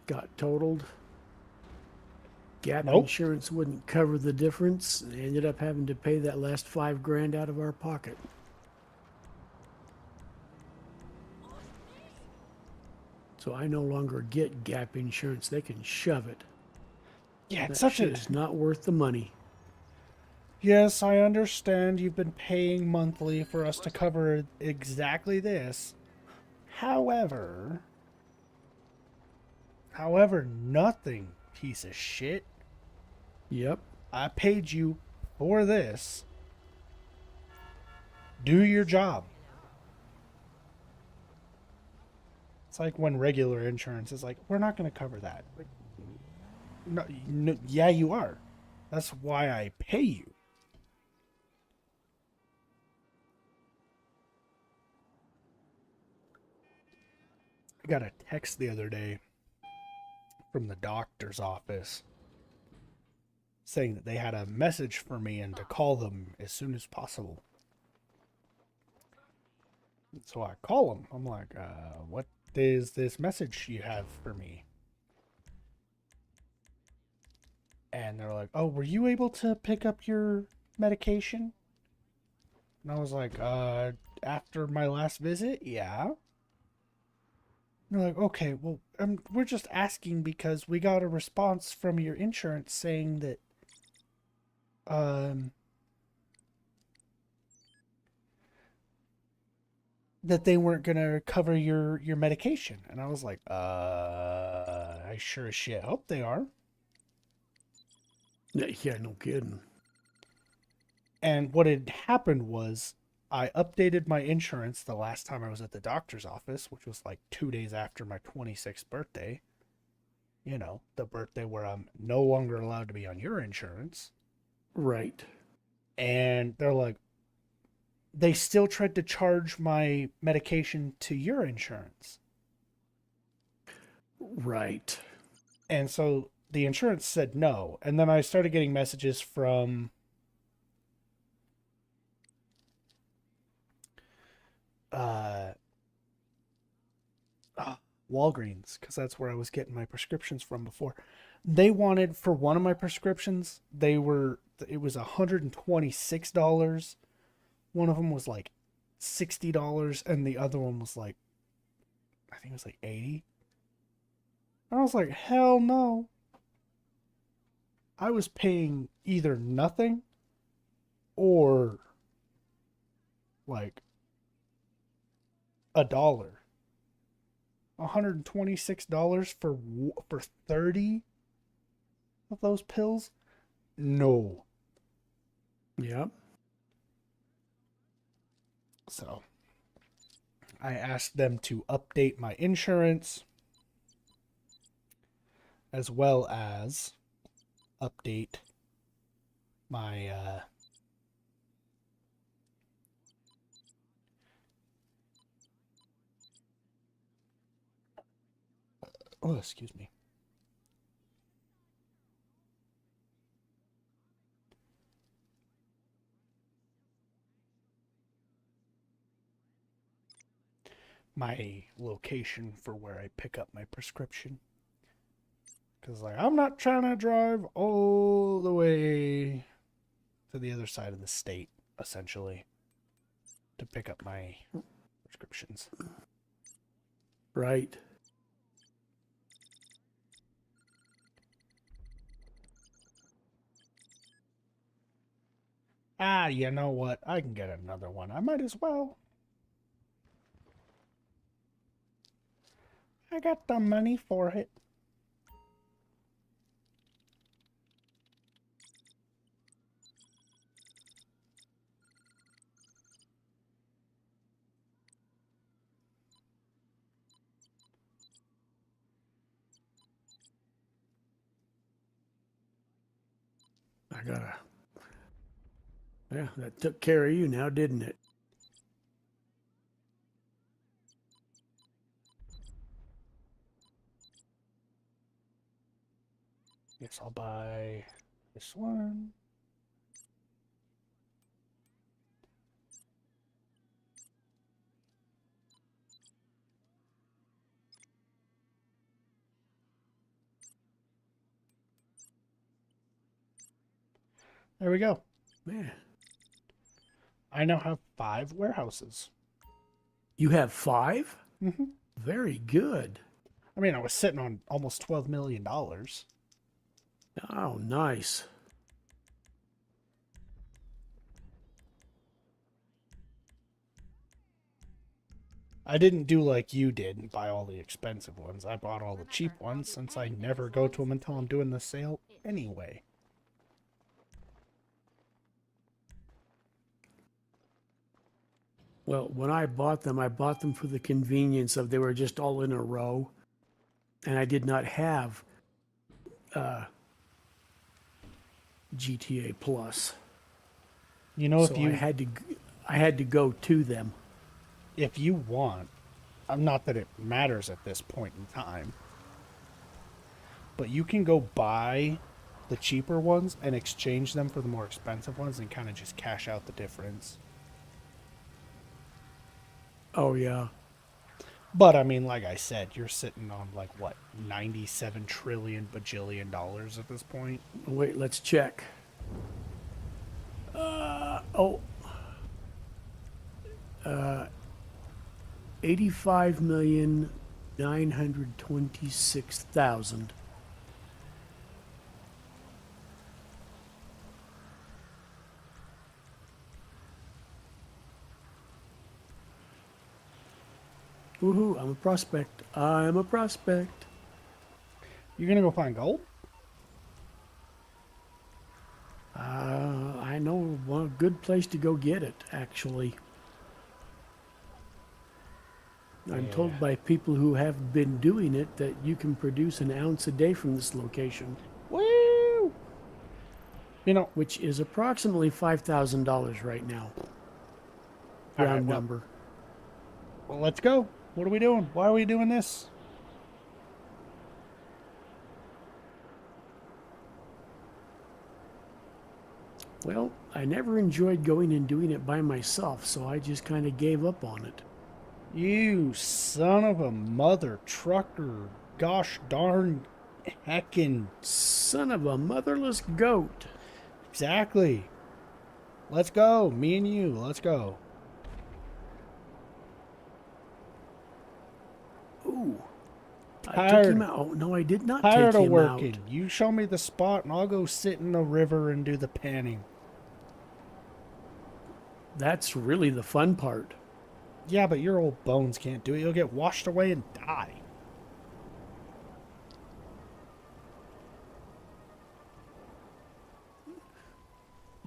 Got totaled. Gap Nope. insurance wouldn't cover the difference. They ended up having to pay that last $5,000 out of our pocket. So I no longer get gap insurance. They can shove it. Yeah, That it's such shit a... is not worth the money. Yes, I understand you've been paying monthly for us to cover exactly this. However, nothing, piece of shit. Yep. I paid you for this. Do your job. It's like when regular insurance is like, we're not going to cover that. Like, no, no, yeah, you are. That's why I pay you. I got a text the other day from the doctor's office saying that they had a message for me and to call them as soon as possible. So I call them. I'm like, what is this message you have for me? And they're like, oh, were you able to pick up your medication? And I was like, after my last visit, yeah. And they're like, okay, well, we're just asking because we got a response from your insurance saying that, that they weren't gonna cover your medication. And I was like, I sure as shit hope they are. Yeah, no kidding. And what had happened was I updated my insurance the last time I was at the doctor's office, which was like 2 days after my 26th birthday. You know, the birthday where I'm no longer allowed to be on your insurance. Right. And they're like, they still tried to charge my medication to your insurance. Right. And so the insurance said no. And then I started getting messages from Walgreens, because that's where I was getting my prescriptions from before. They wanted, for one of my prescriptions, it was $126. One of them was like $60, and the other one was like, I think it was like $80. And I was like, hell no. I was paying either nothing or like $1. $126 for 30 of those pills? No. Yep. So I asked them to update my insurance as well as update my oh, excuse me. My location for where I pick up my prescription. Because, like, I'm not trying to drive all the way to the other side of the state, essentially, to pick up my prescriptions. Right. Ah, you know what? I can get another one. I might as well. I got the money for it. I gotta. Yeah, that took care of you now, didn't it? Guess I'll buy this one. There we go. Man, I now have 5 warehouses. you have 5? Mm-hmm. Very good. I mean, I was sitting on almost $12 million. Oh, nice. I didn't do like you did and buy all the expensive ones. I bought all the cheap ones since I never go to them until I'm doing the sale anyway. Well, when I bought them for the convenience of they were just all in a row, and I did not have GTA Plus, You know, so I had to go to them. if you want, not that it matters at this point in time, but you can go buy the cheaper ones and exchange them for the more expensive ones and kind of just cash out the difference. Oh yeah, But I mean, like I said, you're sitting on like what, 97 trillion bajillion dollars at this point. wait, let's check. Oh, 85,926,000. Woohoo! I'm a prospect. I'm a prospect. You're gonna go find gold? I know one good place to go get it, actually. I'm told Yeah. by people who have been doing it that you can produce an ounce a day from this location, Woo! You know, which is approximately $5,000 right now. All Round right, well- number. well, let's go. What are we doing? Why are we doing this? Well, I never enjoyed going and doing it by myself, so I just kind of gave up on it. You son of a mother trucker. Gosh darn heckin'. Son of a motherless goat. Exactly. Let's go. Me and you. Let's go. Ooh. I took Tired. him out. Oh, no, I did not Tired take of him working. out. You show me the spot and I'll go sit in the river and do the panning. That's really the fun part. Yeah, but your old bones can't do it. You'll get washed away and die.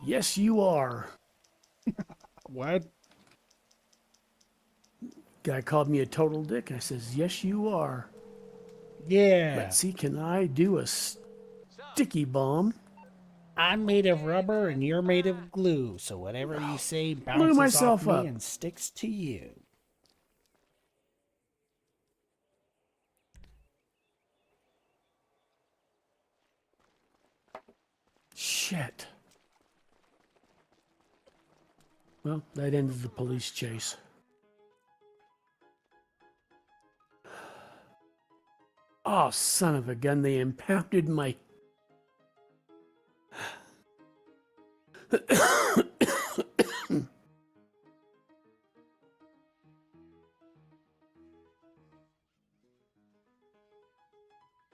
Yes, you are. What? Guy called me a total dick. I says, yes, you are. Yeah. Let's see, can I do a sticky bomb? I'm made of rubber and you're made of glue, so whatever you say bounces myself off me up. and sticks to you. Shit. Well, that ended the police chase. Oh, son of a gun, they impounded my...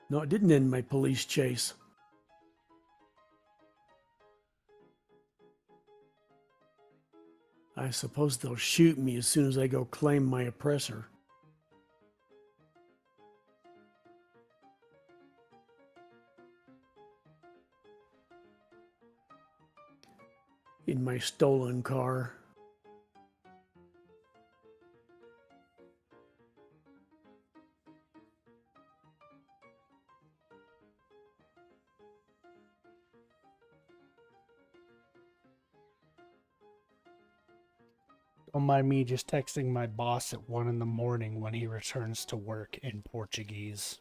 No, it didn't end my police chase. I suppose they'll shoot me as soon as I go claim my oppressor. In my stolen car. Don't mind me just texting my boss at 1 in the morning when he returns to work in Portuguese.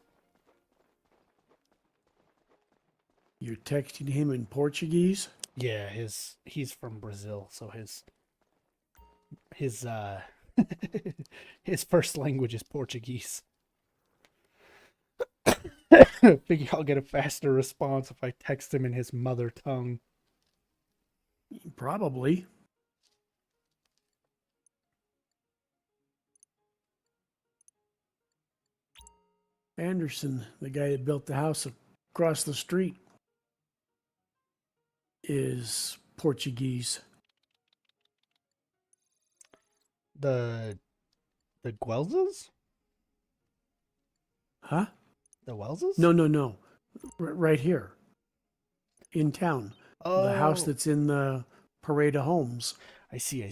You're texting him in Portuguese? Yeah, he's from Brazil, so his his first language is Portuguese. Figure I'll get a faster response if I text him in his mother tongue. Probably. Anderson, the guy that built the house across the street, is Portuguese. The The Guelzes? Huh? The Welleses? No. Right here. In town. Oh, The house that's in the Parade of Homes. I see.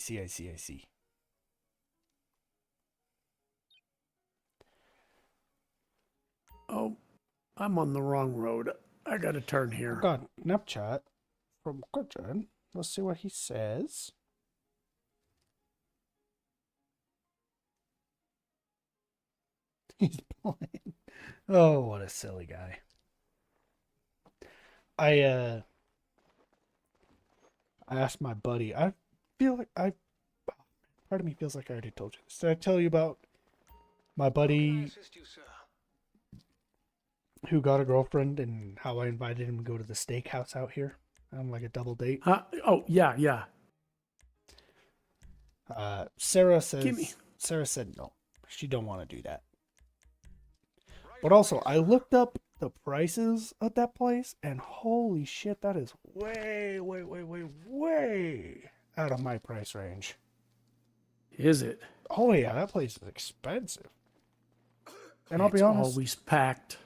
Oh, I'm on the wrong road. I gotta turn I here. got Snapchat from Gudrun. Let's see what he says. He's playing. Oh, what a silly guy. I asked my buddy. I feel like part of me feels like I already told you this. Did I tell you about my buddy assist you, sir? who got a girlfriend and how I invited him to go to the steakhouse out here on like a double date? Huh? Oh, yeah. Sarah says Gimme. Sarah said no. She don't want to do that. But also, I looked up the prices of that place, and holy shit, that is way out of my price range. Is it? Oh yeah, that place is expensive. And I'll It's be honest, always packed.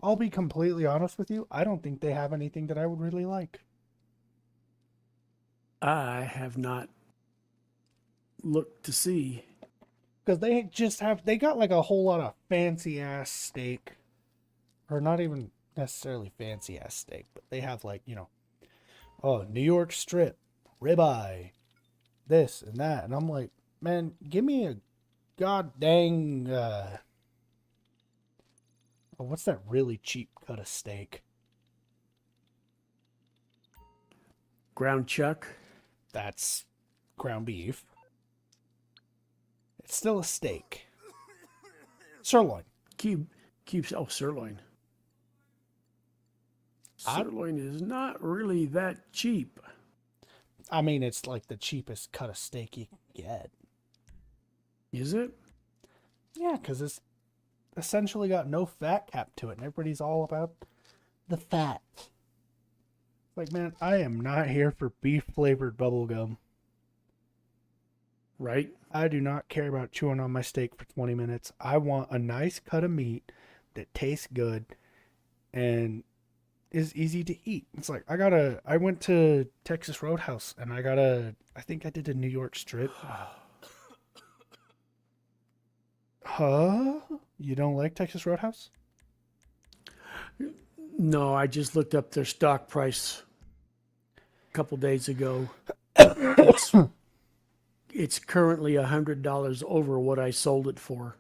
I'll be completely honest with you. I don't think they have anything that I would really like. I have not looked to see. Because they got like a whole lot of fancy ass steak. Or not even necessarily fancy ass steak, but they have like, New York strip, ribeye, this and that. And I'm like, man, give me a god dang, what's that really cheap cut of steak? Ground chuck. That's ground beef. It's still a steak. Sirloin. Sirloin. I- Sirloin is not really that cheap. I mean, it's like the cheapest cut of steak you can get. Is it? Yeah, because it's essentially got no fat cap to it, and everybody's all about the fat. Like, man, I am not here for beef flavored bubblegum. Right? I do not care about chewing on my steak for 20 minutes. I want a nice cut of meat that tastes good and is easy to eat. It's like, I went to Texas Roadhouse and I think I did a New York strip. Huh? You don't like Texas Roadhouse? No, I just looked up their stock price a couple days ago. It's currently $100 over what I sold it for.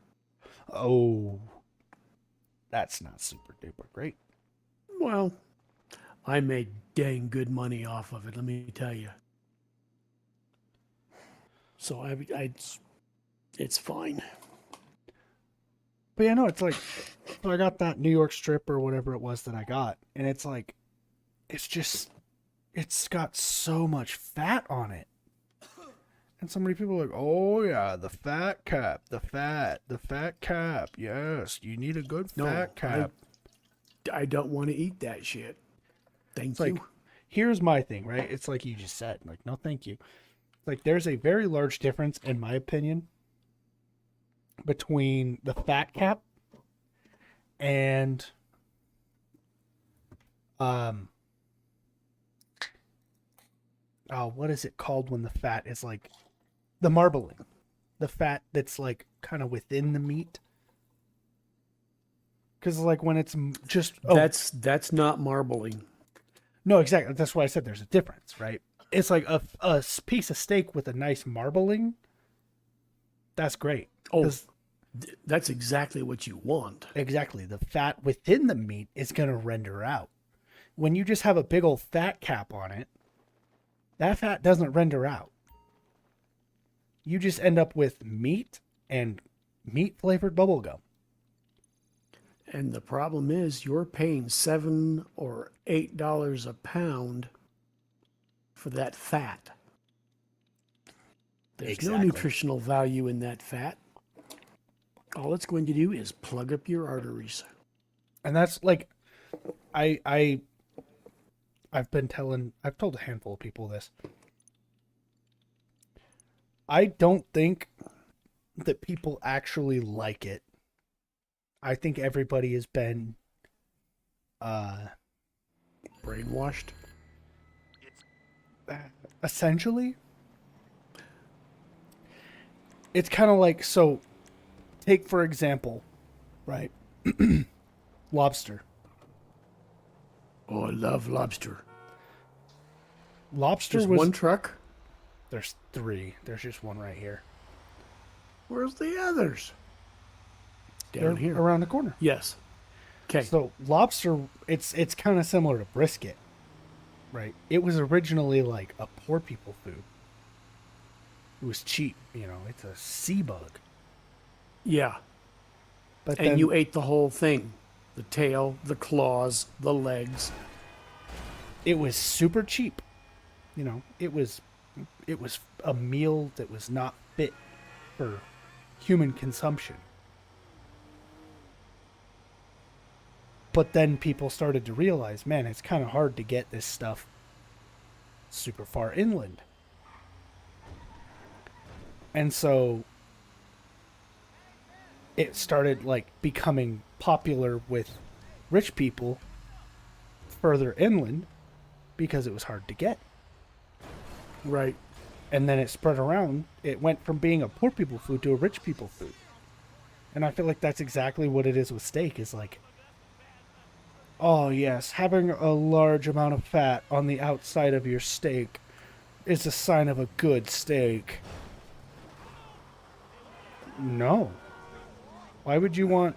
Oh, that's not super duper great. Well, I made dang good money off of it, let me tell you. So it's fine. But yeah, no, it's like, so I got that New York strip or whatever it was that I got, and it's like, it's got so much fat on it. And so many people are like, oh yeah, the fat cap, the fat cap. Yes, you need a good fat cap. I don't want to eat that shit. Thank It's you. like, here's my thing, right? It's like you just said, like, no, thank you. Like, there's a very large difference, in my opinion, between the fat cap and what is it called when the fat is like the marbling, the fat that's like kind of within the meat? Because like when it's just That's not marbling. no, exactly, that's why I said there's a difference, right? It's like a piece of steak with a nice marbling. That's great. Oh, 'Cause that's exactly what you want. exactly, the fat within the meat is going to render out. When you just have a big old fat cap on it, that fat doesn't render out. You just end up with meat and meat flavored bubblegum. And the problem is you're paying $7 or $8 a pound for that fat. There's Exactly. no nutritional value in that fat. All it's going to do is plug up your arteries. And that's like, I've told a handful of people this. I don't think that people actually like it. I think everybody has been Brainwashed. essentially. It's kind of like, so take for example, right? Lobster. Oh, I love lobster. Lobster Just was one truck? There's 3. There's just one right here. Where's the others? Down They're here. around the corner. Yes. Okay. So lobster, it's kind of similar to brisket, right? It was originally like a poor people food. It was cheap, you know. It's a sea bug. Yeah. But And then you ate the whole thing. The tail, the claws, the legs. it was super cheap. You know, it was a meal that was not fit for human consumption. But then people started to realize, man, it's kind of hard to get this stuff super far inland. And so it started like becoming popular with rich people further inland because it was hard to get. Right. And then it spread around. It went from being a poor people food to a rich people food. And I feel like that's exactly what it is with steak, is like, oh yes, having a large amount of fat on the outside of your steak is a sign of a good steak. No. Why would you want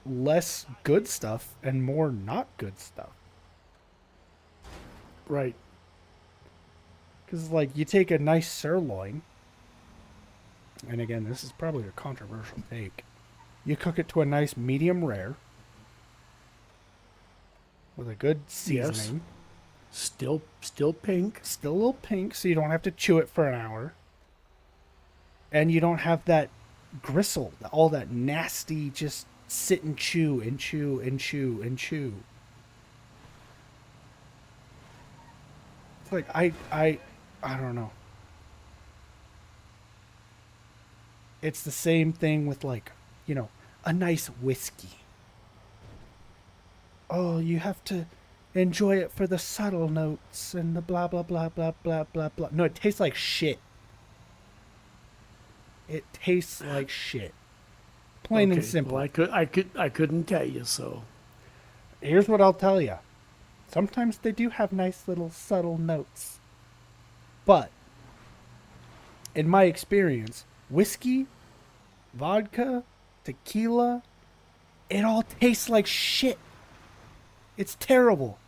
less good stuff and more not good stuff? Right. Because, like, you take a nice sirloin, and again, this is probably a controversial take. You cook it to a nice medium rare with a good seasoning. Still pink. Still a little pink, so you don't have to chew it for an hour. And you don't have that gristle, all that nasty, just sit and chew and chew and chew and chew. It's like, I don't know. It's the same thing with, like, you know, a nice whiskey. Oh, you have to enjoy it for the subtle notes and the blah, blah, blah, blah, blah, blah, blah. No, it tastes like shit. It tastes like shit. Plain and Okay, simple. Well, I couldn't tell you, so. Here's what I'll tell you. Sometimes they do have nice little subtle notes. But, in my experience, whiskey, vodka, tequila, it all tastes like shit. It's terrible.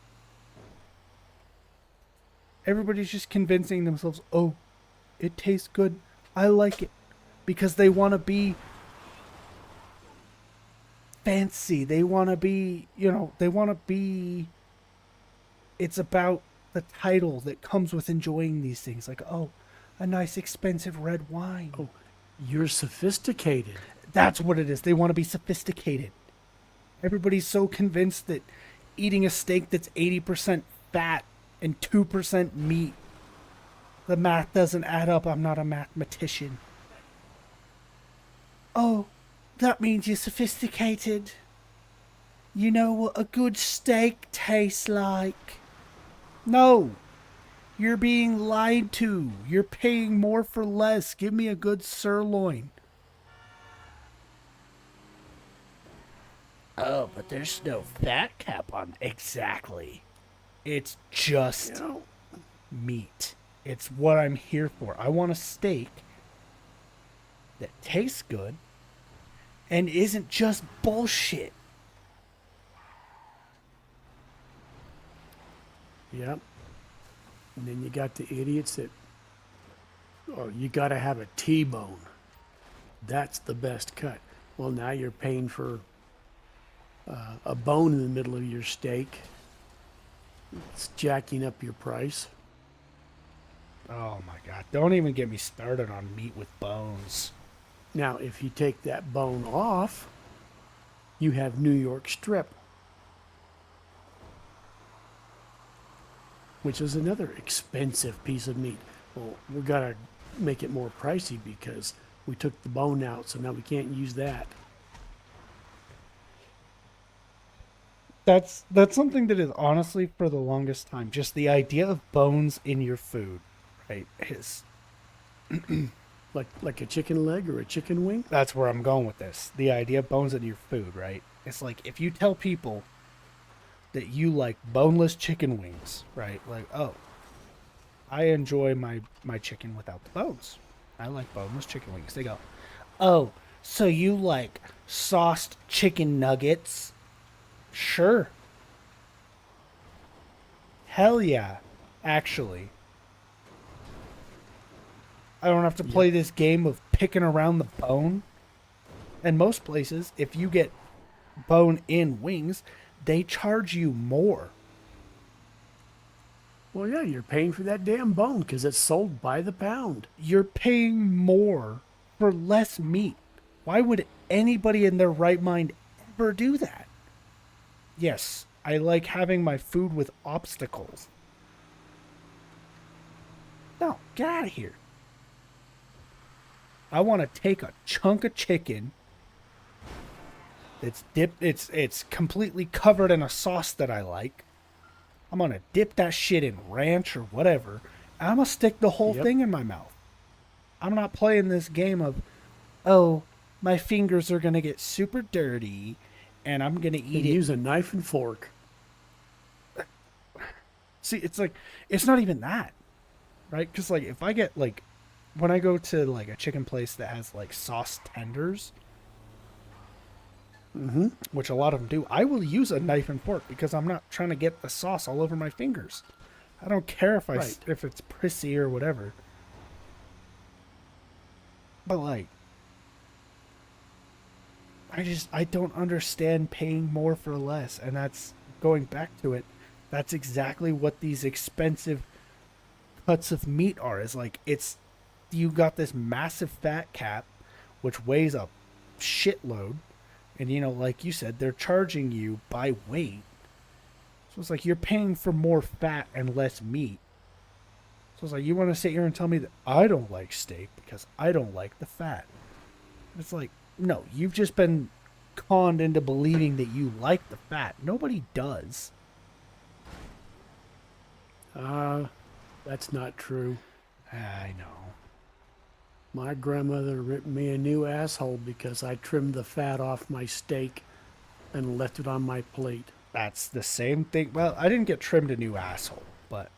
Everybody's just convincing themselves, oh, it tastes good. I like it. Because they want to be fancy. They want to be, you know, it's about the title that comes with enjoying these things. Like, oh, a nice expensive red wine. Oh, you're sophisticated. That's what it is. They want to be sophisticated. Everybody's so convinced that eating a steak that's 80% fat and 2% meat, the math doesn't add up. I'm not a mathematician. Oh, that means you're sophisticated. You know what a good steak tastes like. No. You're being lied to. You're paying more for less. Give me a good sirloin. Oh, but there's no fat cap on. Exactly. It's just You know, meat. It's what I'm here for. I want a steak that tastes good and isn't just bullshit. Yep. And then you got the idiots that, oh, you got to have a T-bone. That's the best cut. Well, now you're paying for a bone in the middle of your steak. It's jacking up your price. Oh my god. Don't even get me started on meat with bones. Now, if you take that bone off, you have New York strip, which is another expensive piece of meat. Well, we got to make it more pricey because We took the bone out, so now we can't use that. That's something that is honestly for the longest time. Just the idea of bones in your food, right? Is Like a chicken leg or a chicken wing? that's where I'm going with this. The idea of bones in your food, right? It's like if you tell people that you like boneless chicken wings, right? Like, oh, I enjoy my chicken without the bones. I like boneless chicken wings. They go, oh, so you like sauced chicken nuggets? Sure. Hell yeah, actually. I don't have to play this game of picking around the bone. And most places, if you get bone in wings, they charge you more. Well, yeah, you're paying for that damn bone because it's sold by the pound. You're paying more for less meat. Why would anybody in their right mind ever do that? Yes, I like having my food with obstacles. No, get out of here. I want to take a chunk of chicken that's dipped, it's completely covered in a sauce that I like. I'm going to dip that shit in ranch or whatever, and I'm going to stick the whole Yep. thing in my mouth. I'm not playing this game of, oh, my fingers are going to get super dirty and I'm going to eat And it. use a knife and fork. See, it's like, it's not even that, right? Because, like, if I get, like, when I go to, like, a chicken place that has, like, sauce tenders, which a lot of them do, I will use a knife and fork because I'm not trying to get the sauce all over my fingers. I don't care if Right. if it's prissy or whatever. But, like, I don't understand paying more for less. And that's, going back to it, that's exactly what these expensive cuts of meat are. Is like, you got this massive fat cap, which weighs a shitload. And, you know, like you said, they're charging you by weight. So it's like you're paying for more fat and less meat. So it's like, you want to sit here and tell me that I don't like steak because I don't like the fat. It's like, no, you've just been conned into believing that you like the fat. Nobody does. That's not true. I know. My grandmother ripped me a new asshole because I trimmed the fat off my steak and left it on my plate. That's the same thing. Well, I didn't get trimmed a new asshole, but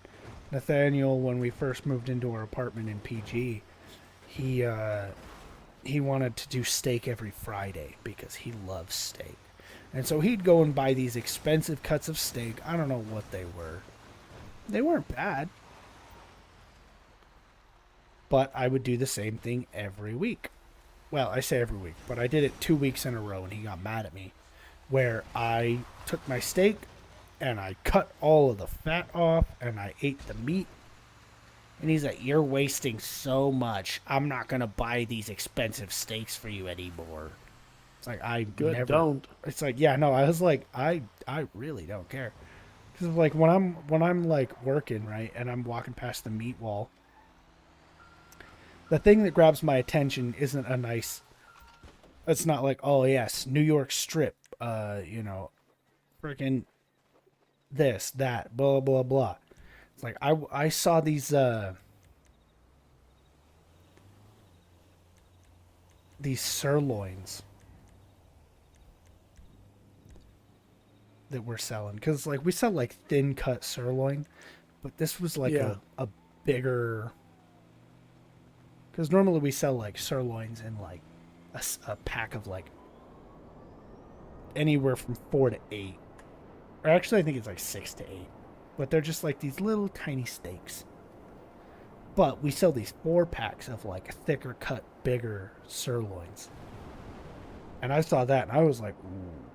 Nathaniel, when we first moved into our apartment in PG, he wanted to do steak every Friday because he loves steak. And so he'd go and buy these expensive cuts of steak. I don't know what they were. They weren't bad. But I would do the same thing every week. Well, I say every week, but I did it 2 weeks in a row and he got mad at me. Where I took my steak and I cut all of the fat off and I ate the meat. And he's like, you're wasting so much. I'm not going to buy these expensive steaks for you anymore. It's like, I Good, never. don't. It's like, yeah, no, I was like, I really don't care. Because, like, when I'm like working, right, and I'm walking past the meat wall, the thing that grabs my attention isn't a nice, it's not like, oh yes, New York strip, you know, freaking this, that, blah, blah, blah. It's like, I saw these sirloins that we're selling. Because, like, we sell, like, thin cut sirloin, but this was, like, Yeah. a bigger... Because normally we sell, like, sirloins in, like, a pack of, like, anywhere from 4 to 8. Or actually, I think it's, like, 6 to 8. But they're just, like, these little tiny steaks. But we sell these 4 packs of, like, thicker cut, bigger sirloins. And I saw that, and I was like, ooh,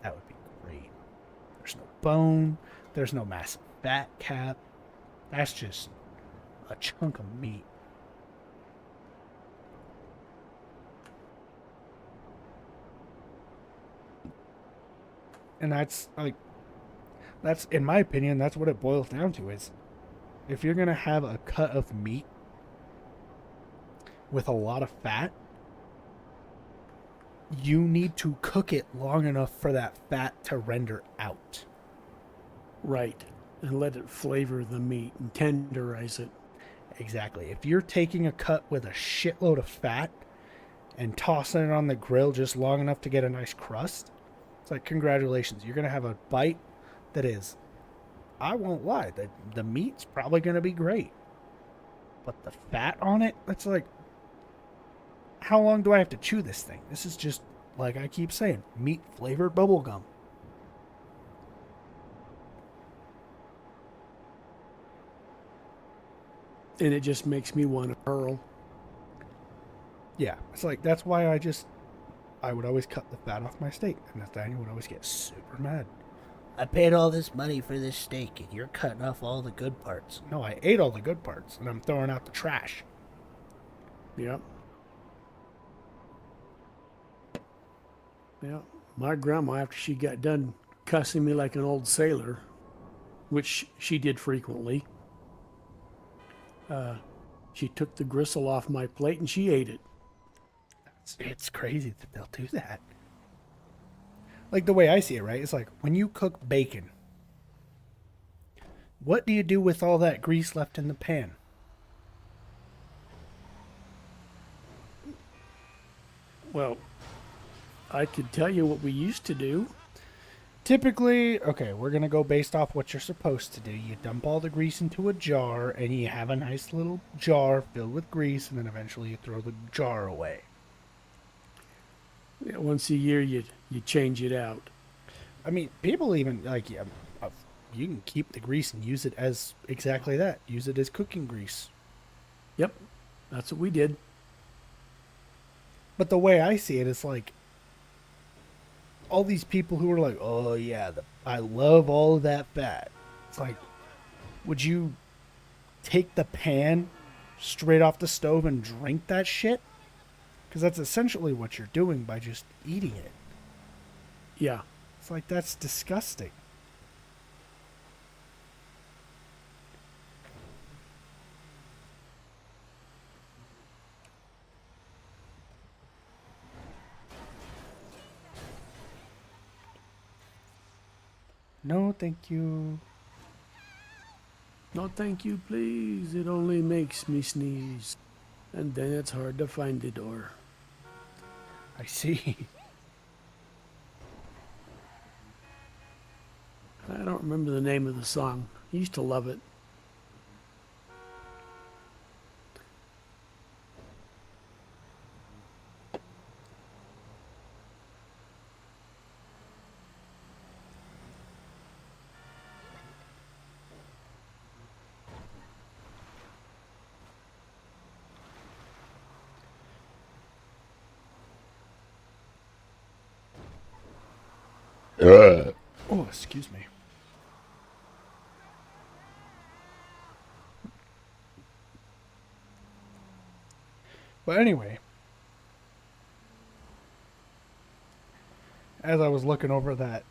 that would be great. There's no bone. There's no massive fat cap. That's just a chunk of meat. And that's, like, that's, in my opinion, that's what it boils down to is, if you're going to have a cut of meat, with a lot of fat, you need to cook it long enough for that fat to render out. Right. And let it flavor the meat and tenderize it. Exactly. If you're taking a cut with a shitload of fat and tossing it on the grill just long enough to get a nice crust, it's like, congratulations, you're going to have a bite that is, I won't lie, the meat's probably going to be great. But the fat on it, it's like, how long do I have to chew this thing? This is just, like I keep saying, meat flavored bubblegum. And it just makes me want to hurl. Yeah, it's like, that's why I would always cut the fat off my steak. And Nathaniel would always get super mad. I paid all this money for this steak, and you're cutting off all the good parts. No, I ate all the good parts, and I'm throwing out the trash. Yep. Yeah. My grandma, after she got done cussing me like an old sailor, which she did frequently, she took the gristle off my plate and she ate it. It's crazy that they'll do that. Like, the way I see it, right? It's like, when you cook bacon, what do you do with all that grease left in the pan? Well, I could tell you what we used to do. Typically, okay, we're going to go based off what you're supposed to do. You dump all the grease into a jar, and you have a nice little jar filled with grease, and then eventually you throw the jar away. Yeah, once a year, you change it out. I mean, people even, like, yeah, you can keep the grease and use it as exactly that. Use it as cooking grease. Yep, that's what we did. But the way I see it is like, all these people who are like, oh yeah, I love all of that fat. It's like, would you take the pan straight off the stove and drink that shit? Because that's essentially what you're doing by just eating it. Yeah. It's like, that's disgusting. No, thank you. No, thank you, please. It only makes me sneeze. And then it's hard to find the door. I see. I don't remember the name of the song. I used to love it. Oh, excuse me. But anyway, as I was looking over that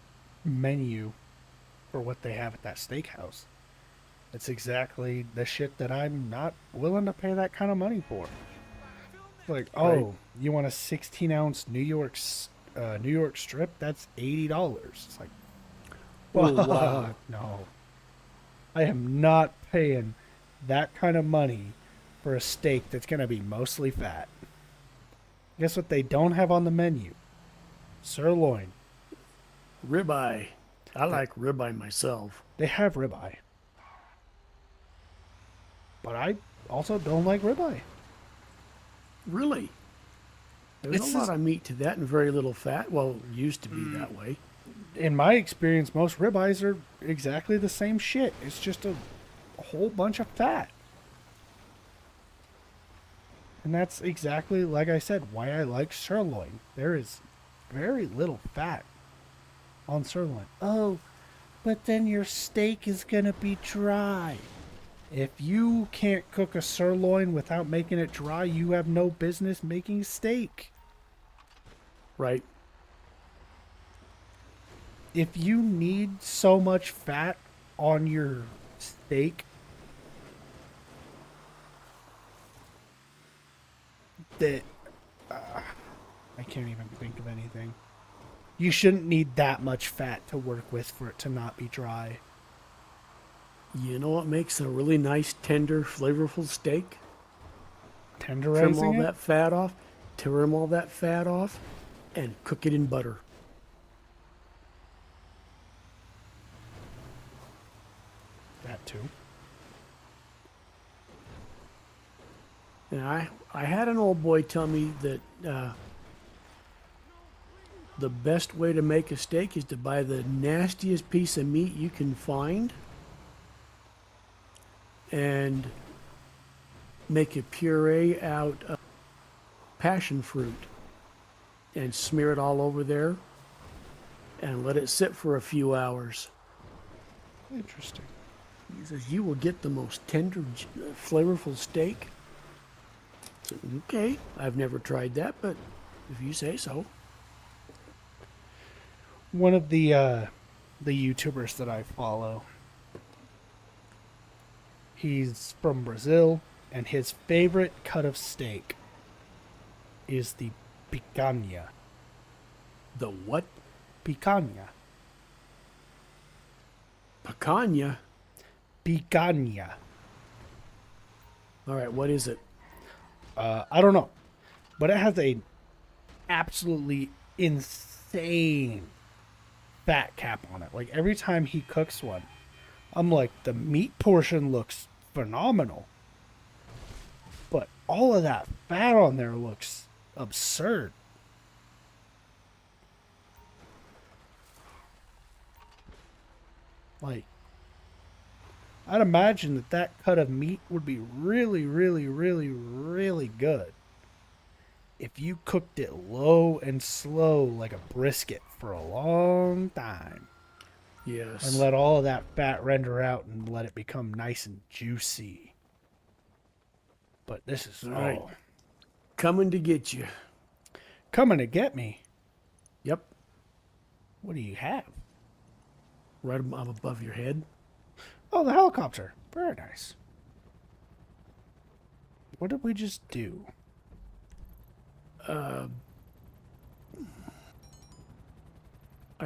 menu for what they have at that steakhouse, it's exactly the shit that I'm not willing to pay that kind of money for. Like, oh, Right. you want a 16-ounce New York strip? That's $80. It's like, Oh, fuck, wow. no. I am not paying that kind of money for a steak that's going to be mostly fat. Guess what they don't have on the menu? Sirloin. Ribeye. I like ribeye myself. They have ribeye. But I also don't like ribeye. Really? There's It's a lot just- of meat to that and very little fat. Well, it used to be that way. In my experience, most ribeyes are exactly the same shit. It's just a whole bunch of fat. And that's exactly, like I said, why I like sirloin. There is very little fat on sirloin. Oh, but then your steak is going to be dry. If you can't cook a sirloin without making it dry, you have no business making steak. Right? If you need so much fat on your steak, that I can't even think of anything. You shouldn't need that much fat to work with for it to not be dry. You know what makes a really nice, tender, flavorful steak? Trim all Tenderizing it? that fat off, trim all that fat off, and cook it in butter. That too. And I had an old boy tell me that the best way to make a steak is to buy the nastiest piece of meat you can find and make a puree out of passion fruit and smear it all over there and let it sit for a few hours. Interesting. He says, you will get the most tender, flavorful steak. So, okay, I've never tried that, but if you say so. One of the YouTubers that I follow, he's from Brazil, and his favorite cut of steak is the picanha. The what? Picanha. Picanha? Picanha. All right, what is it? I don't know, but it has a absolutely insane fat cap on it. Like every time he cooks one, I'm like, the meat portion looks phenomenal, but all of that fat on there looks absurd. Like, I'd imagine that that cut of meat would be really, really, really, really good if you cooked it low and slow like a brisket for a long time Yes. and let all of that fat render out and let it become nice and juicy. But this is All right. Coming to get you. coming to get me. Yep. What do you have? Right above your head. Oh, the helicopter. Very nice. What did we just do? I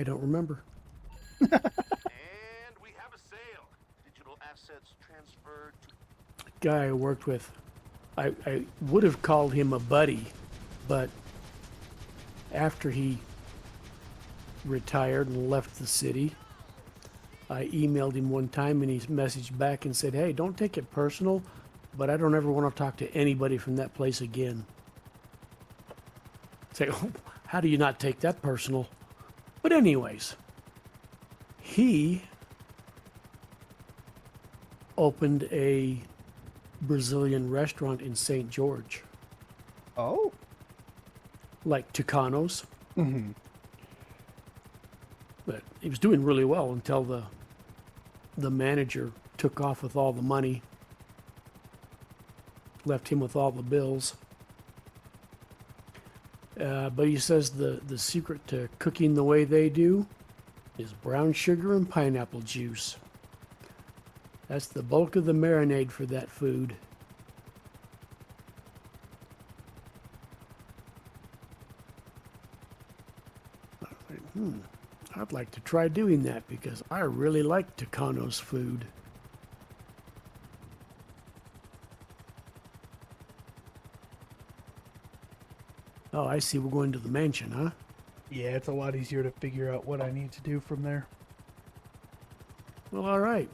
don't remember. And we have a sale. Digital assets transferred to Guy I worked with. I would have called him a buddy, but after he retired and left the city, I emailed him one time and he messaged back and said, hey, don't take it personal, but I don't ever want to talk to anybody from that place again. Say, oh, how do you not take that personal? But anyways, he opened a Brazilian restaurant in St. George, Oh. like Tucanos. Mm-hmm. But he was doing really well until the manager took off with all the money, left him with all the bills. But he says the secret to cooking the way they do is brown sugar and pineapple juice. That's the bulk of the marinade for that food. I was like, I'd like to try doing that because I really like Tucano's food. Oh, I see. We're going to the mansion, huh? Yeah, it's a lot easier to figure out what I need to do from there. Well, all right.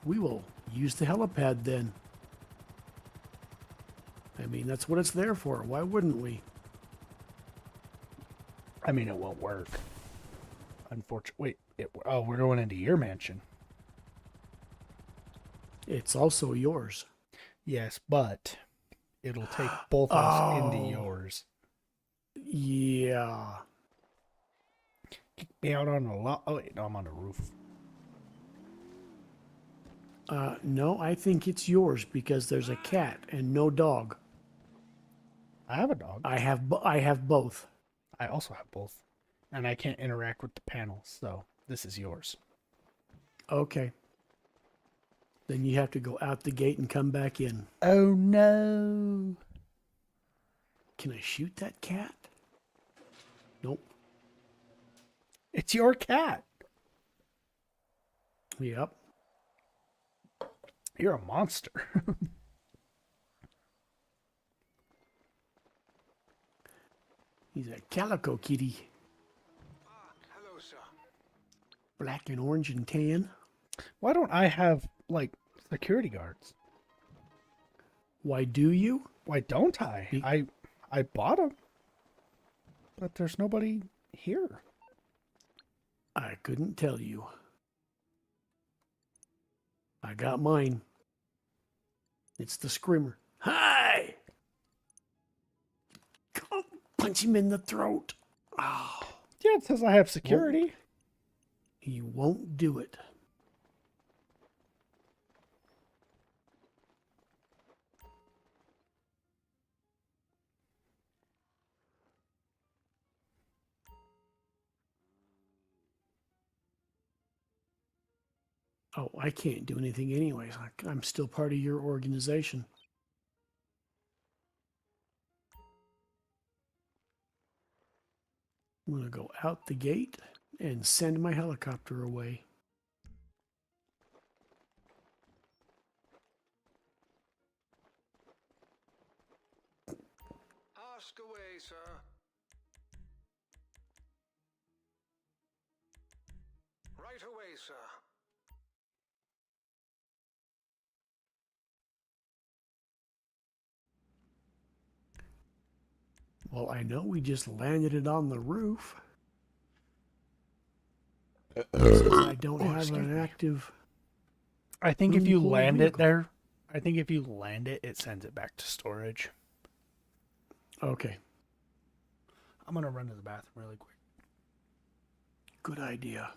We will use the helipad then. I mean, that's what it's there for. Why wouldn't we? I mean, it won't work. Unfortunately, wait. Oh, we're going into your mansion. It's also yours. Yes, but it'll take both of us into Oh. yours. Yeah. Kick me out on the lot. Oh, wait, no, I'm on the roof. No, I think it's yours because there's a cat and no dog. I have a dog. I have both. I also have both. And I can't interact with the panels, so this is yours. Okay. Then you have to go out the gate and come back in. Oh no. Can I shoot that cat? Nope. It's your cat. Yep. You're a monster. He's a calico kitty. Hello, sir. Black and orange and tan. Why don't I have, like, security guards? Why do you? Why don't I? Be- I bought them. But there's nobody here. I couldn't tell you. I got mine. It's the screamer. Hi! Come punch him in the throat. Oh, Yeah, it says I have security. he won't do it. Oh, I can't do anything anyways. I'm still part of your organization. I'm going to go out the gate and send my helicopter away. Ask away, sir. Right away, sir. Well, I know we just landed it on the roof. Since I don't have excuse an me. active. I think if you Uncool land it vehicle. there, I think if you land it, it sends it back to storage. Okay, I'm going to run to the bathroom really quick. good idea.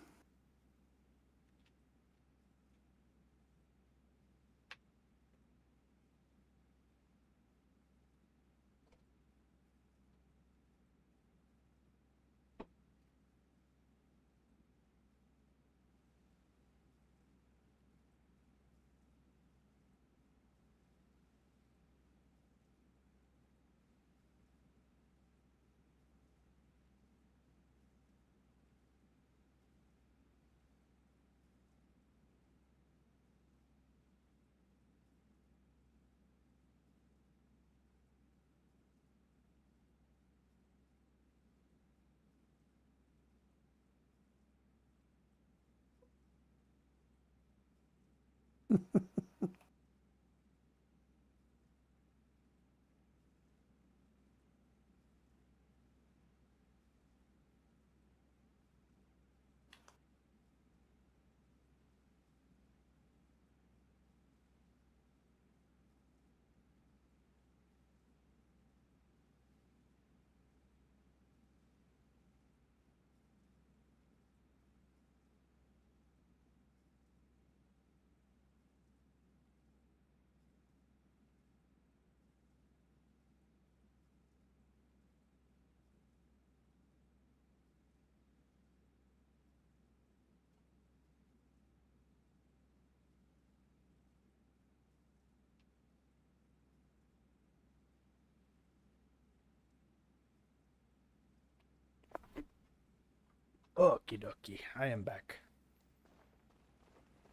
Okie dokie. I am back.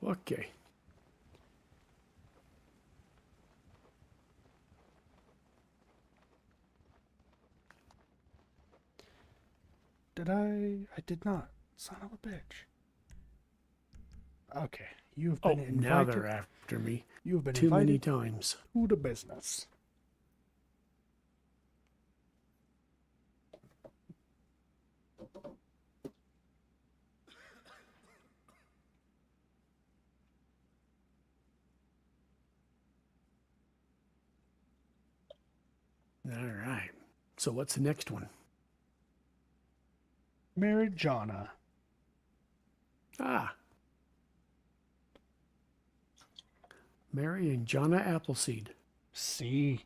Okay. Did I? I did not. Son of a bitch. Okay. You've Oh, been invited. now they're after me. You've been Too many invited times. to the business. All right. So what's the next one? Marijuana. Ah. Mary and Jonna Appleseed. See.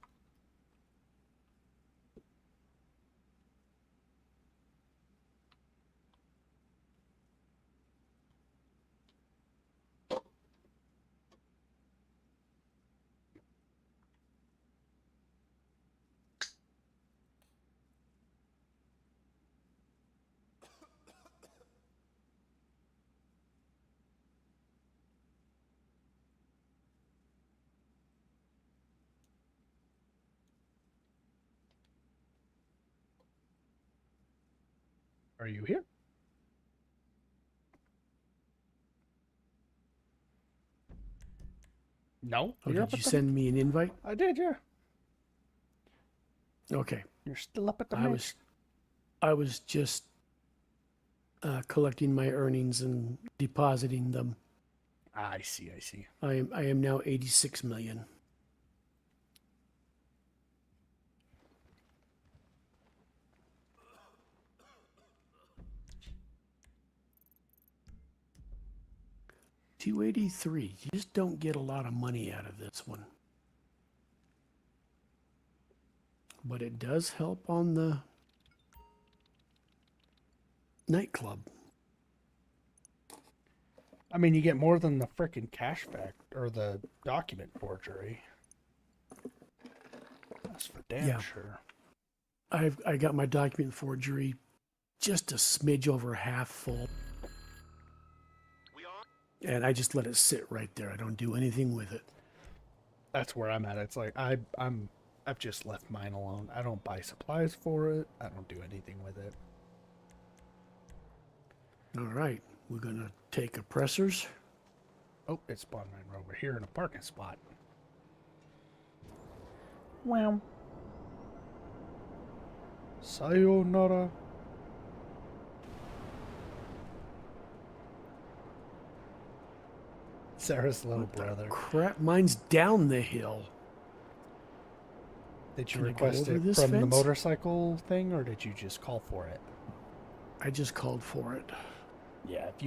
Are you here? No. Oh, You're up did you at the- send me an invite? I did, yeah. Okay. You're still up at the I Mitch. was just collecting my earnings and depositing them. I see, I see. I am now 86 million. $283. You just don't get a lot of money out of this one. But it does help on the nightclub. I mean, you get more than the frickin' cashback or the document forgery. That's for damn Yeah. sure. I got my document forgery just a smidge over half full, We on? and I just let it sit right there. I don't do anything with it. That's where I'm at. It's like I've just left mine alone. I don't buy supplies for it. I don't do anything with it. All right, we're gonna take oppressors. Oh, it spawned right over here in a parking spot. Wow. Sayonara. Sarah's little brother. Crap, mine's down the hill. Did you Can I go request over it this from the fence? motorcycle thing, or did you just call for it? I just called for it. Yeah, if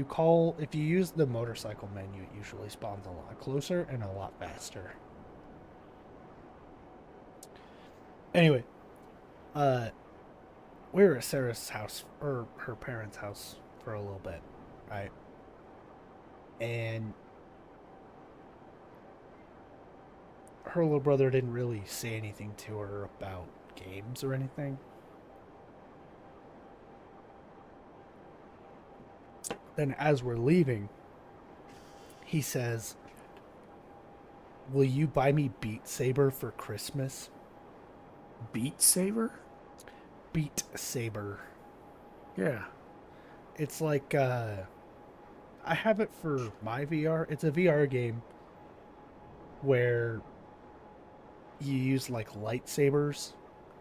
you use the motorcycle menu, it usually spawns a lot closer and a lot faster. Anyway, we were at Sarah's house, or her parents' house, for a little bit, right? And her little brother didn't really say anything to her about games or anything. Then as we're leaving, he says, "Will you buy me Beat Saber for Christmas?" Beat Saber? Beat Saber. Yeah. It's like I have it for my VR. It's a VR game where you use like lightsabers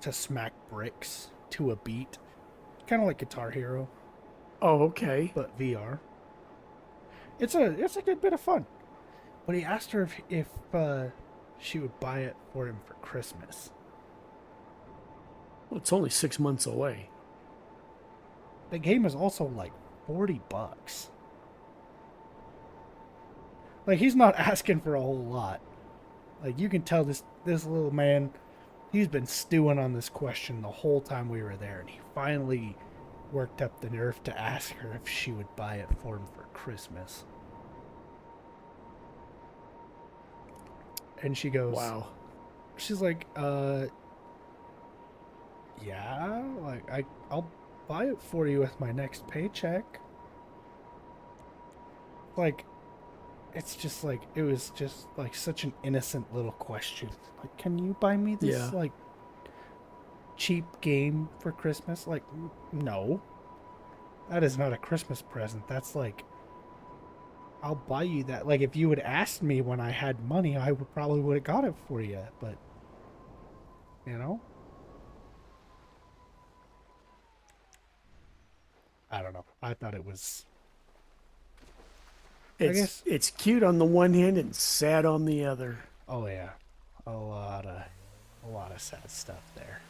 to smack bricks to a beat. Kind of like Guitar Hero, Oh, okay. but VR. It's a good bit of fun. But he asked her if she would buy it for him for Christmas. Well, it's only 6 months away. The game is also like $40. Like, he's not asking for a whole lot. Like, you can tell this little man, he's been stewing on this question the whole time we were there, and he finally worked up the nerve to ask her if she would buy it for him for Christmas. And she goes, Wow. she's like, yeah, like I'll buy it for you with my next paycheck. Like, it's just like, it was just like such an innocent little question. Like, can you buy me this Yeah. like cheap game for Christmas? Like, no, that is not a Christmas present. That's like, I'll buy you that. Like, if you had asked me when I had money, I would probably would have got it for you. But, you know, I don't know. I thought it was. It's cute on the one hand and sad on the other. Oh yeah, a lot of sad stuff there.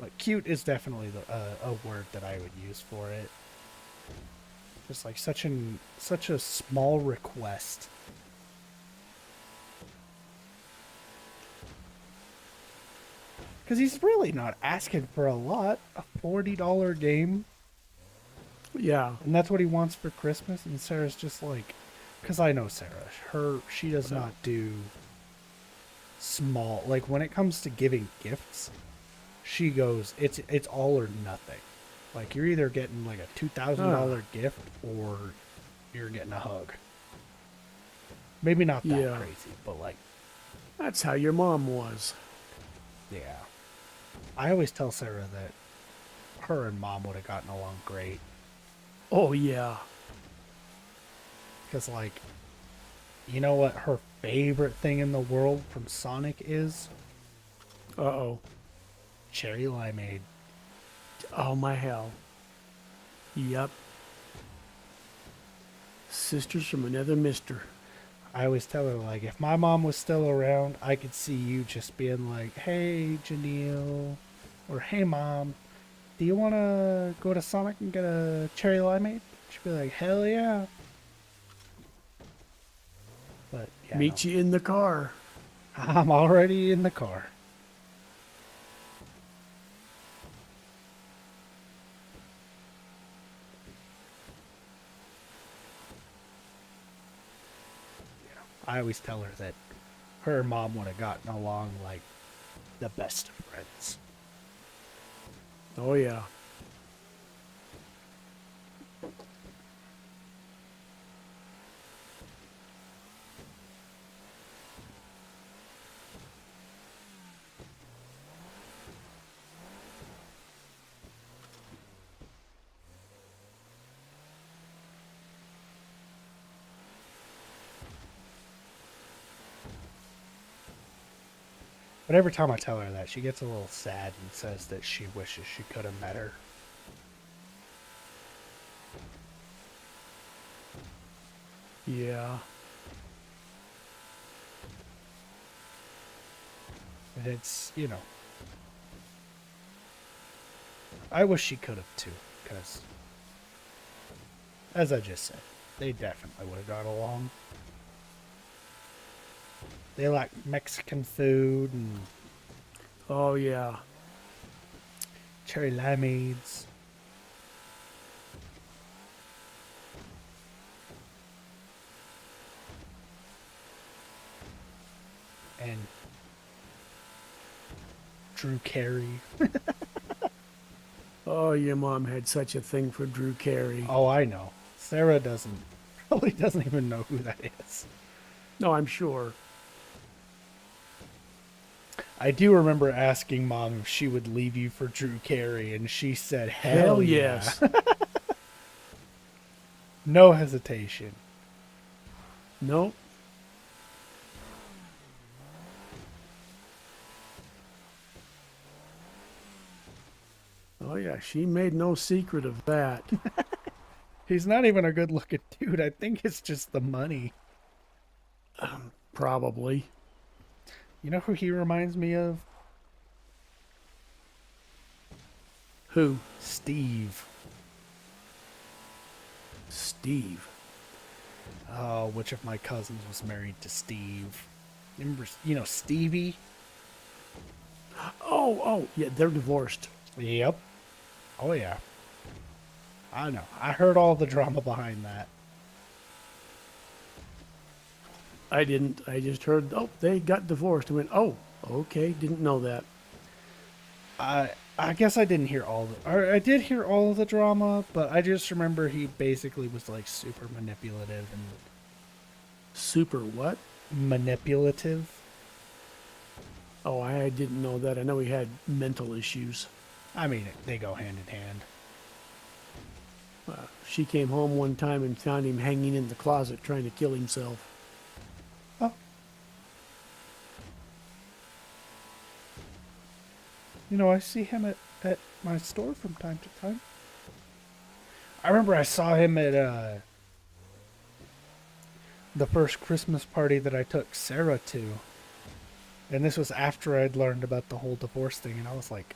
But cute is definitely a word that I would use for it. Just like such a small request. Because he's really not asking for a lot. A $40 game. Yeah. And that's what he wants for Christmas. And Sarah's just like, because I know Sarah, she does not do small. Like, when it comes to giving gifts, she goes, it's all or nothing. Like, you're either getting like a $2,000 gift or you're getting a hug. Maybe not that Yeah. crazy, but like, That's how your mom was. yeah. I always tell Sarah that her and Mom would have gotten along great. Oh, yeah. Because, like, you know what her favorite thing in the world from Sonic is? Uh-oh. Cherry limeade. Oh, my hell. Yep. Sisters from another mister. I always tell her, like, if my mom was still around, I could see you just being like, hey, Janelle, or hey, Mom, do you want to go to Sonic and get a cherry limeade? She'd be like, hell yeah. But, yeah, Meet you in the car. I'm already in the car. I always tell her that her and Mom would have gotten along like the best of friends. Oh, yeah. But every time I tell her that, she gets a little sad and says that she wishes she could have met her. Yeah. And it's, you know, I wish she could have too, because, as I just said, they definitely would have got along. They like Mexican food and Oh, yeah. cherry limeades. And Drew Carey. Oh, your mom had such a thing for Drew Carey. Oh, I know. Sarah probably doesn't even know who that is. No, I'm sure. I do remember asking Mom if she would leave you for Drew Carey, and she said, hell yeah. yes. No hesitation. Nope. Oh, yeah. She made no secret of that. He's not even a good looking dude. I think it's just the money. Probably. You know who he reminds me of? Who? Steve. Steve. Oh, which of my cousins was married to Steve? Remember, you know, Stevie? Oh, yeah. They're divorced. Yep. Oh, yeah. I know. I heard all the drama behind that. I didn't. I just heard, oh, they got divorced. I went, oh, okay. Didn't know that. I guess I didn't hear or I did hear all of the drama, but I just remember he basically was like super manipulative and Super what? manipulative. Oh, I didn't know that. I know he had mental issues. I mean, they go hand in hand. She came home one time and found him hanging in the closet trying to kill himself. Oh. You know, I see him at my store from time to time. I remember I saw him at the first Christmas party that I took Sarah to. And this was after I'd learned about the whole divorce thing, and I was like,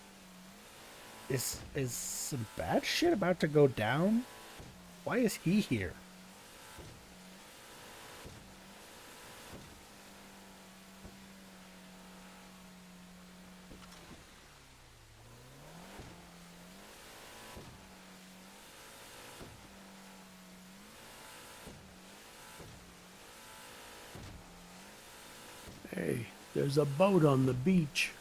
is some bad shit about to go down? Why is he here? Hey, there's a boat on the beach.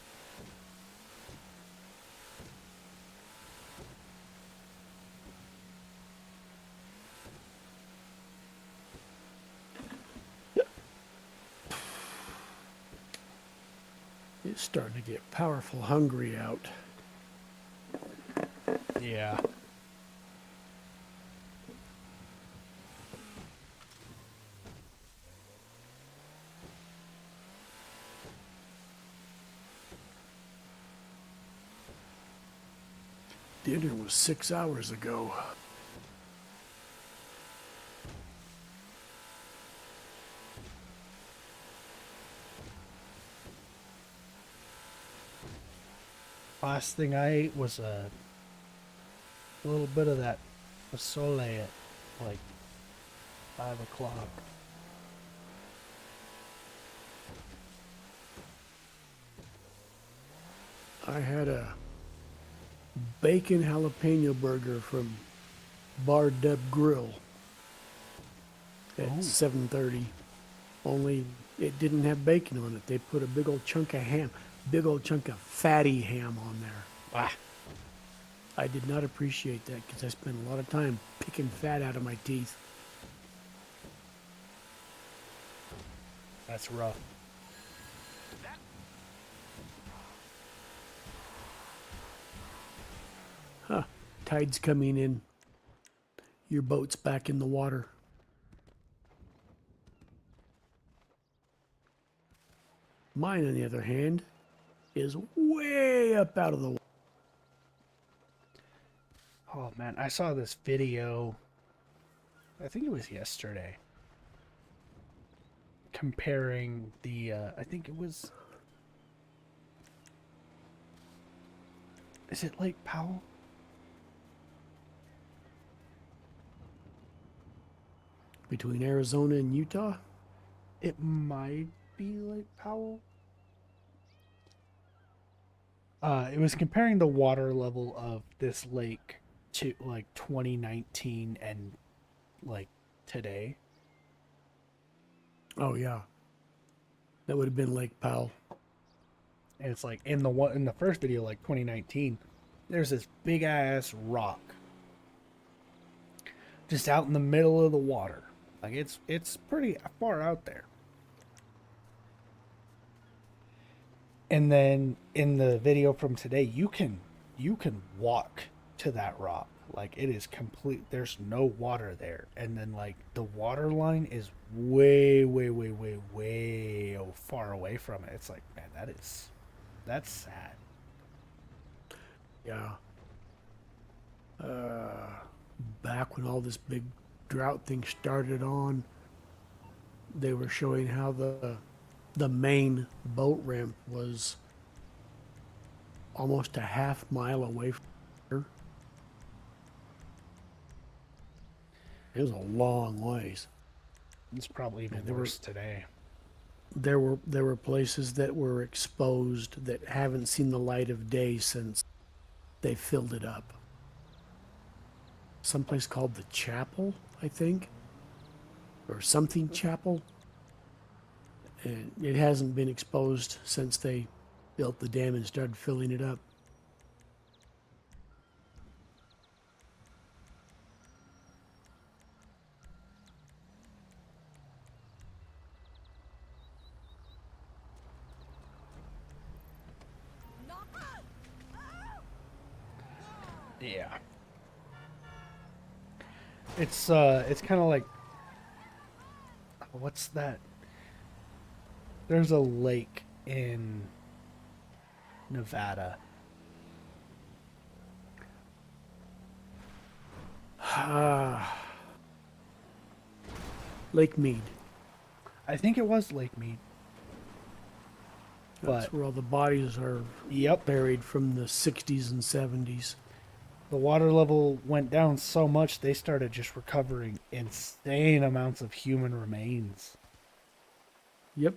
It's starting to get powerful hungry out. Yeah. Dinner was 6 hours ago. Last thing I ate was a little bit of that fasole at like 5 o'clock. I had a bacon jalapeno burger from Bar Dub Grill at 7:30. Only it didn't have bacon on it. They put a big old chunk of ham, big old chunk of fatty ham on there. Ah, I did not appreciate that because I spent a lot of time picking fat out of my teeth. that's rough. Huh. Tide's coming in. Your boat's back in the water. Mine, on the other hand, is way up out of the water. Oh man, I saw this video. I think it was yesterday. Comparing the, I think it was. Is it Lake Powell? Between Arizona and Utah? It might be Lake Powell. It was comparing the water level of this lake to like 2019 and like today. Oh, yeah. That would have been Lake Powell. And it's like in the first video, like 2019, there's this big ass rock just out in the middle of the water. Like it's pretty far out there. And then in the video from today, you can walk to that rock. Like it is complete. There's no water there. And then like the water line is way far away from it. It's like, man, that's sad. Yeah. Back when all this big drought thing started on, they were showing how the main boat ramp was almost a half-mile away from here. It was a long ways. It's probably even there worse today. There were places that were exposed that haven't seen the light of day since they filled it up. Someplace called the Chapel, I think, or something Chapel. And it hasn't been exposed since they built the dam and started filling it up. Yeah. It's kind of like, what's that? There's a lake in Nevada. Lake Mead. I think it was Lake Mead. That's But where all the bodies are yep, buried from the 60s and 70s. the water level went down so much they started just recovering insane amounts of human remains. Yep.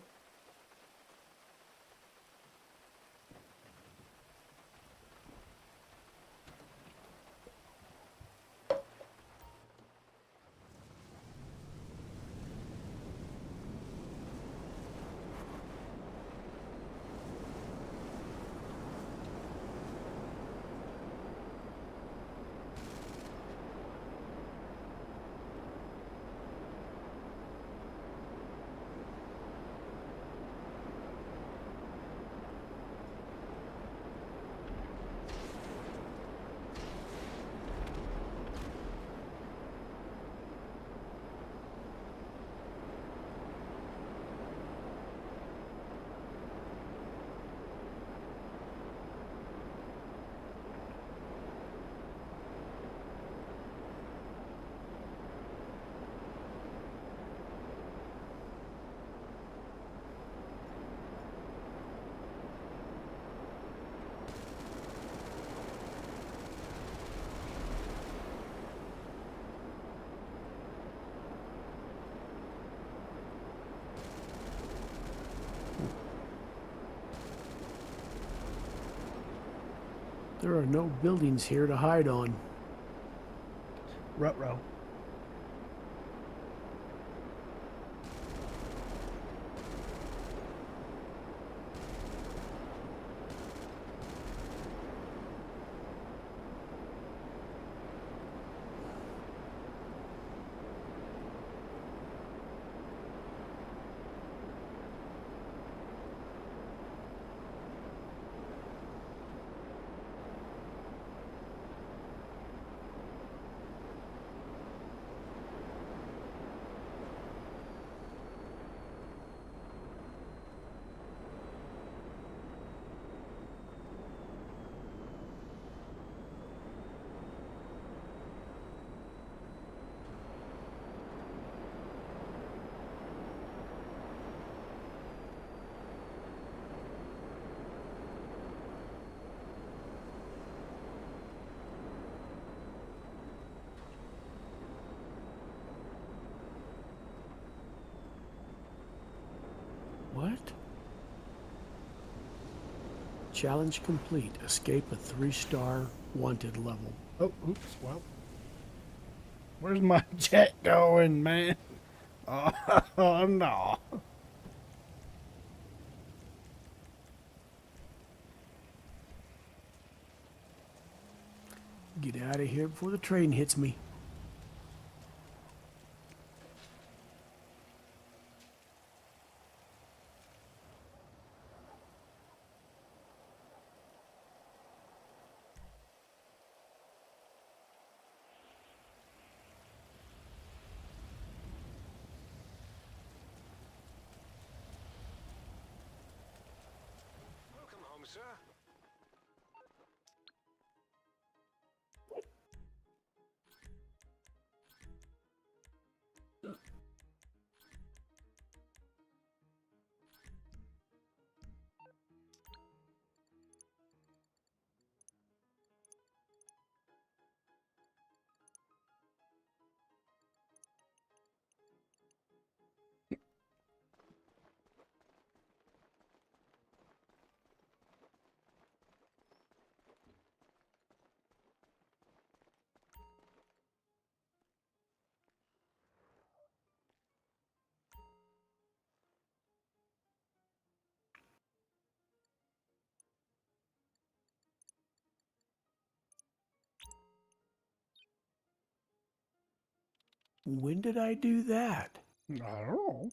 There are no buildings here to hide on. Ruh-roh. What? Challenge complete. Escape a 3-star wanted level. Oh, oops, well. Where's my jet going, man? Oh, no. Get out of here before the train hits me. Welcome home, sir. When did I do that? I don't know.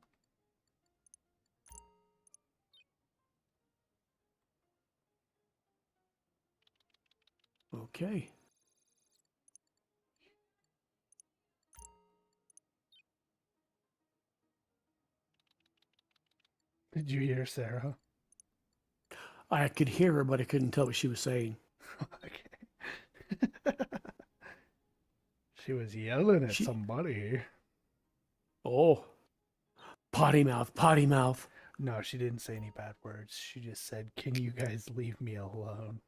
Okay. Did you hear Sarah? I could hear her, but I couldn't tell what she was saying. Okay. She was yelling at She- somebody. Oh. Potty mouth, potty mouth. No, she didn't say any bad words. She just said, "Can you guys leave me alone?"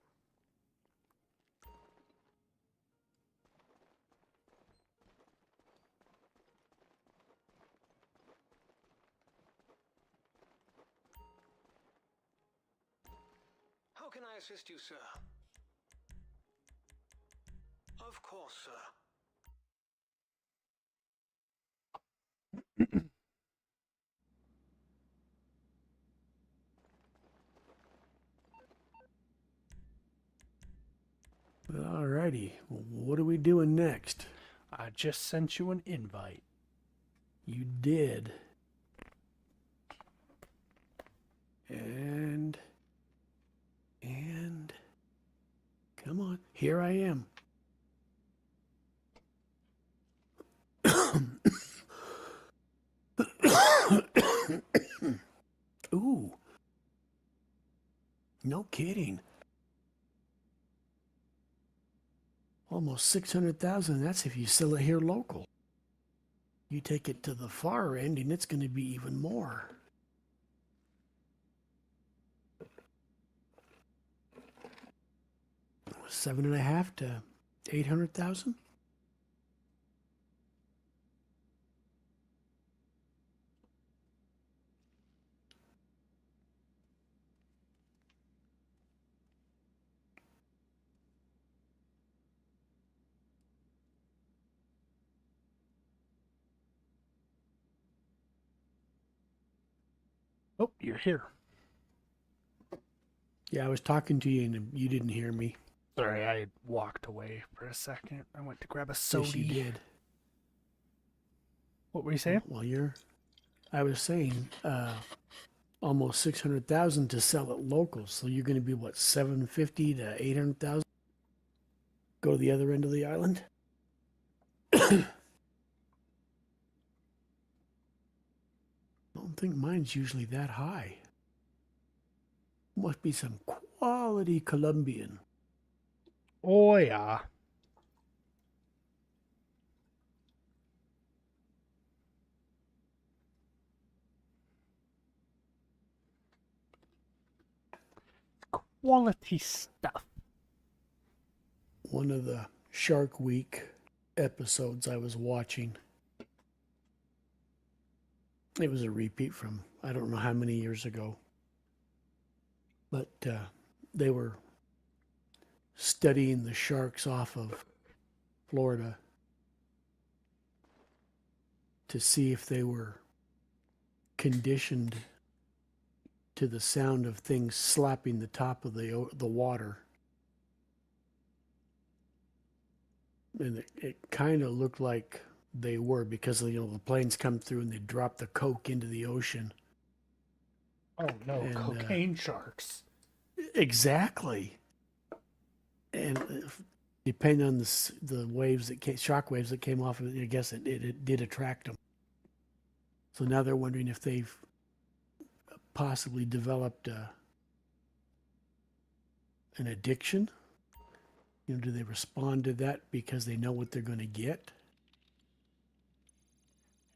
How can I assist you, sir? Of course, sir. Alrighty. Well, what are we doing next? I just sent you an invite. You did. And come on, here I am. Ooh. No kidding. Almost 600,000. That's if you sell it here local. You take it to the far end and it's going to be even more. $7.5 to 800,000. Oh, you're here. Yeah, I was talking to you and you didn't hear me. Sorry, I walked away for a second. I went to grab a soda. Yes, you did. What were you saying? Well, I was saying, almost 600,000 to sell it local. So you're going to be what, 750 to 800,000? Go to the other end of the island. I don't think mine's usually that high. Must be some quality Colombian. Oh, yeah. Quality stuff. One of the Shark Week episodes I was watching, it was a repeat from I don't know how many years ago, but they were studying the sharks off of Florida to see if they were conditioned to the sound of things slapping the top of the water. And it kind of looked like they were, because the planes come through and they drop the coke into the ocean. Oh, no. And, cocaine sharks. Exactly. And depending on the waves that shock waves that came off of it, I guess it did attract them. So now they're wondering if they've possibly developed an addiction. Do they respond to that because they know what they're going to get?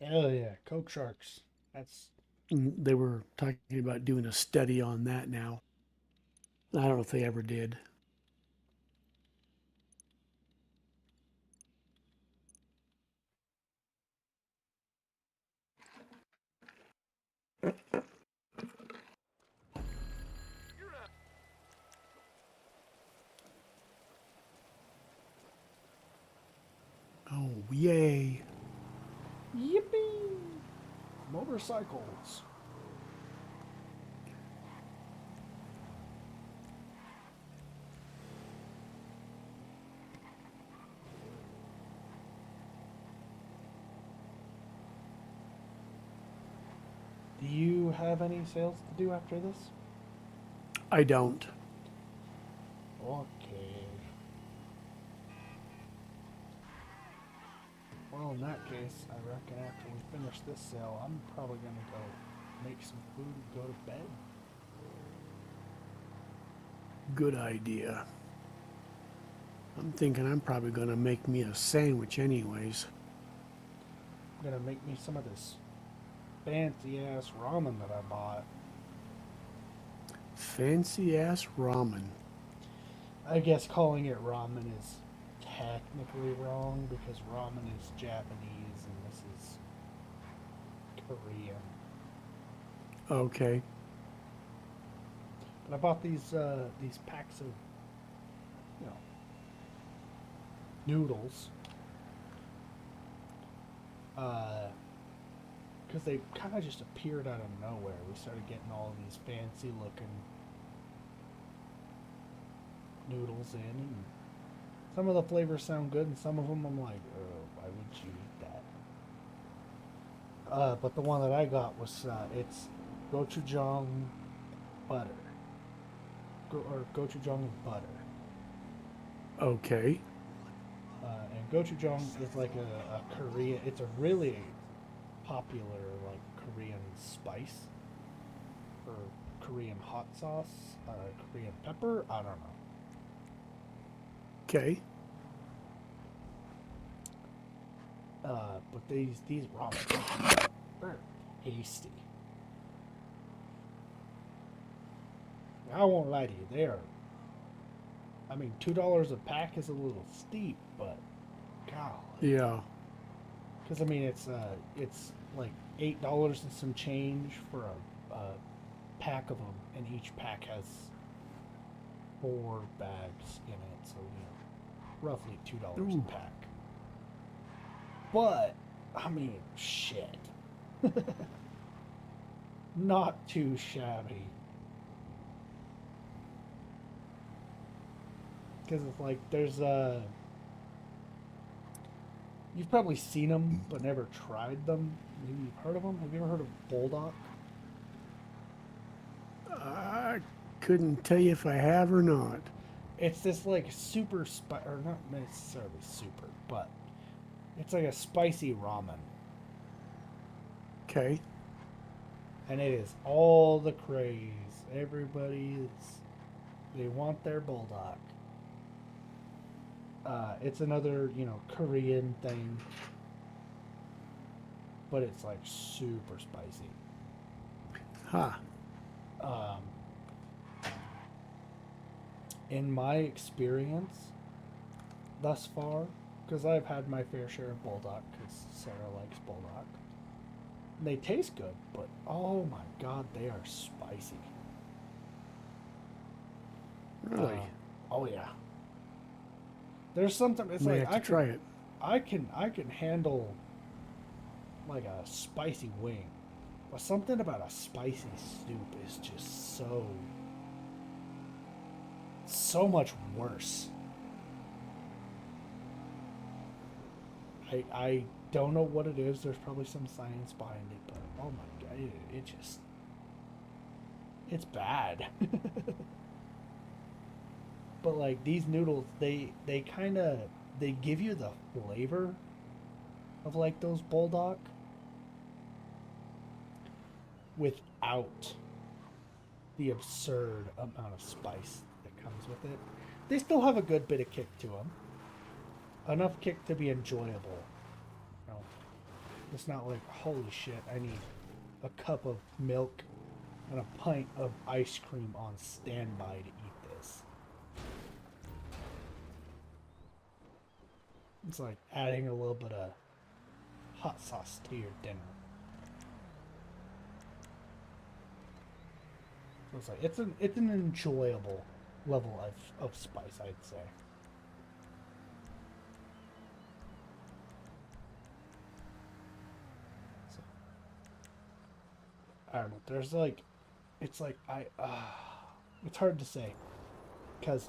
Hell yeah, coke sharks. That's They were talking about doing a study on that now. I don't know if they ever did. Oh, yay. yippee. Motorcycles. Do you have any sales to do after this? I don't. Okay. Well, in that case, I reckon after we finish this sale, I'm probably gonna go make some food and go to bed. Good idea. I'm thinking I'm probably going to make me a sandwich anyways. I'm gonna make me some of this fancy ass ramen that I bought. Fancy ass ramen. I guess calling it ramen is technically wrong because ramen is Japanese and this is Korean. Okay. But I bought these packs of, noodles. Because they kind of just appeared out of nowhere. We started getting all these fancy looking noodles in, and some of the flavors sound good, and some of them I'm like, oh, why would you eat that? But the one that I got was it's gochujang butter, or gochujang with butter. Okay. And gochujang is like a Korean. It's a really popular like Korean spice or Korean hot sauce, Korean pepper. I don't know. Okay. But these ramen, they're tasty. I won't lie to you, they are. I mean, $2 a pack is a little steep, but golly. Yeah. Because I mean, it's like $8 and some change for a pack of them, and each pack has 4 bags in it, so roughly $2 Ooh. a pack. But I mean, shit. not too shabby. Because it's like there's you've probably seen them but never tried them. Maybe you've heard of them. Have you ever heard of Bulldog? I couldn't tell you if I have or not. It's this like super or not necessarily super, but it's like a spicy ramen, Okay. and it is all the craze. They want their Bulldog. It's another, Korean thing, but it's like super spicy. Ha. Um, in my experience thus far, because I've had my fair share of Bulldog, because Sarah likes Bulldog, they taste good, but oh my god, they are spicy. Really? Oh yeah. There's something. It's May like have to try it. I can handle like a spicy wing, but something about a spicy soup is just so much worse. I don't know what it is. There's probably some science behind it, but oh my god, it's bad. But like these noodles, they give you the flavor of like those Bulldog without the absurd amount of spice that comes with it. They still have a good bit of kick to them, enough kick to be enjoyable. It's not like, holy shit, I need a cup of milk and a pint of ice cream on standby to eat this. It's like adding a little bit of hot sauce to your dinner. So it's like it's an enjoyable level of spice, I'd say. So, I don't know. There's like, it's like it's hard to say, because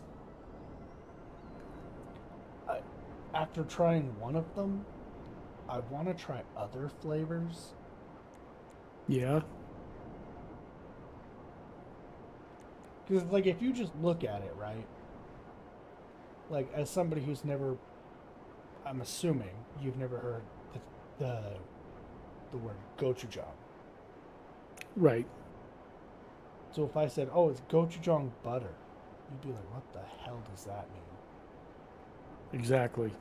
after trying one of them, I want to try other flavors. Yeah. Because, like, if you just look at it, right? Like, as somebody who's never, I'm assuming you've never heard the word gochujang. Right. So if I said, oh, it's gochujang butter, you'd be like, what the hell does that mean? Exactly.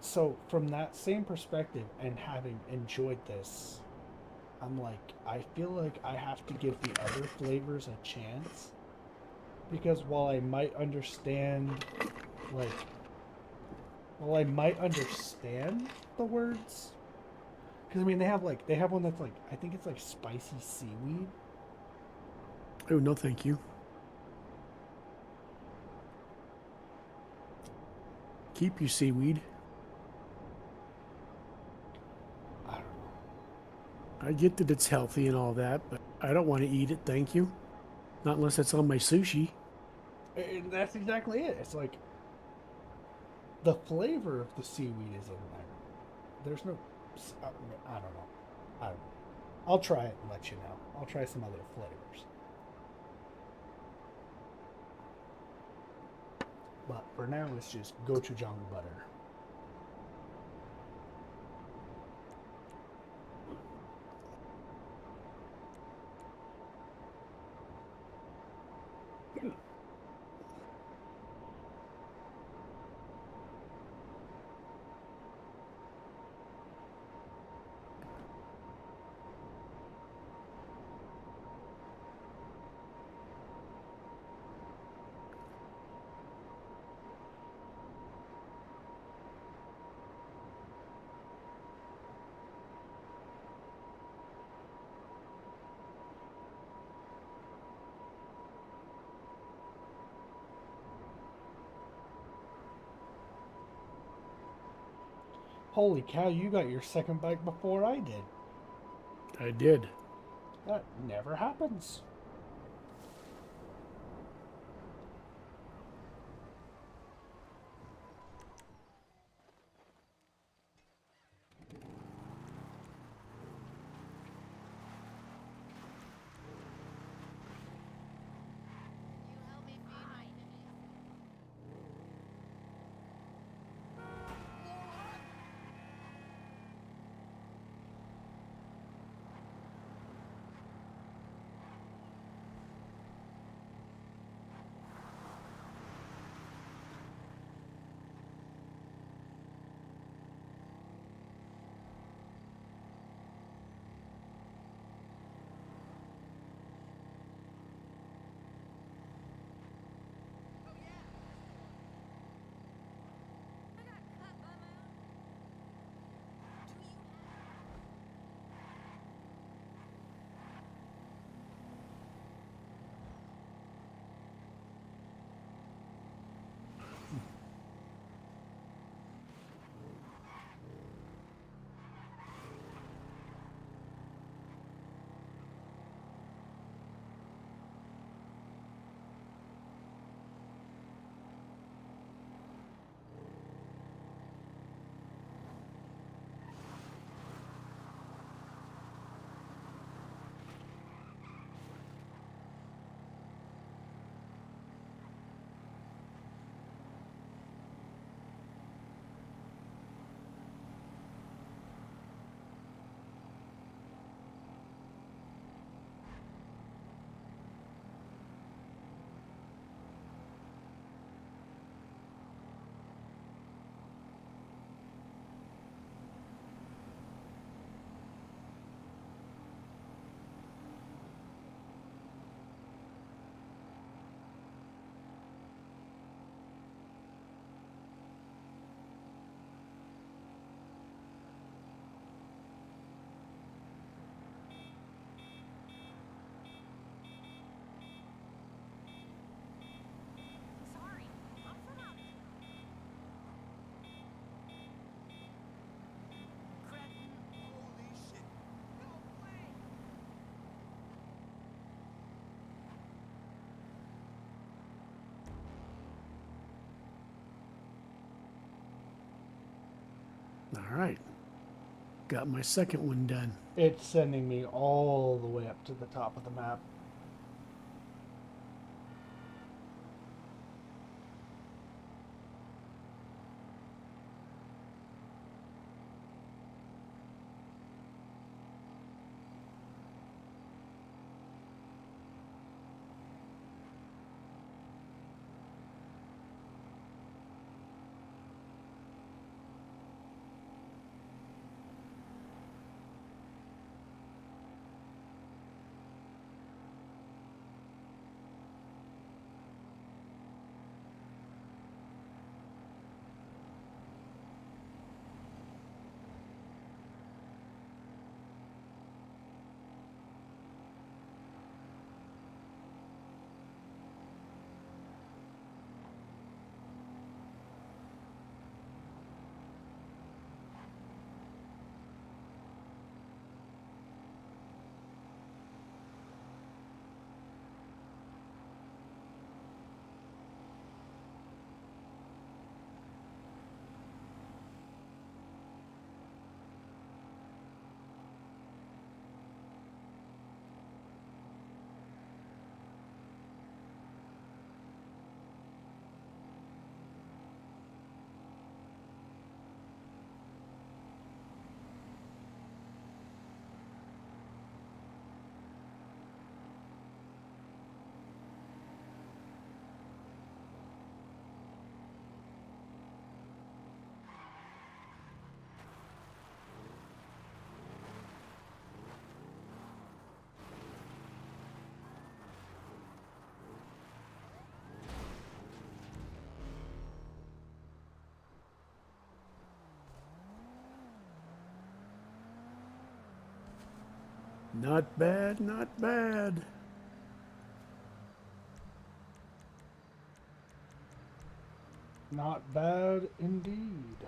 So from that same perspective and having enjoyed this, I'm like, I feel like I have to give the other flavors a chance, because while I might understand the words, because I mean they have one that's like, I think it's like spicy seaweed. Oh, no thank you. Keep your seaweed. I don't know. I get that it's healthy and all that, but I don't want to eat it, thank you. Not unless it's on my sushi. And that's exactly it. It's like the flavor of the seaweed is in there. There's no, I don't know. I'll try it and let you know. I'll try some other flavors. But for now, it's just gochujang butter. Holy cow, you got your second bite before I did. I did. That never happens. You help me feed my enemies. Oh yeah. I got cut by my own. Do you have? Sorry, I'm from out here. Cretin. Holy shit. No way. All right. Got my second one done. It's sending me all the way up to the top of the map. Not bad, not bad. Not bad indeed.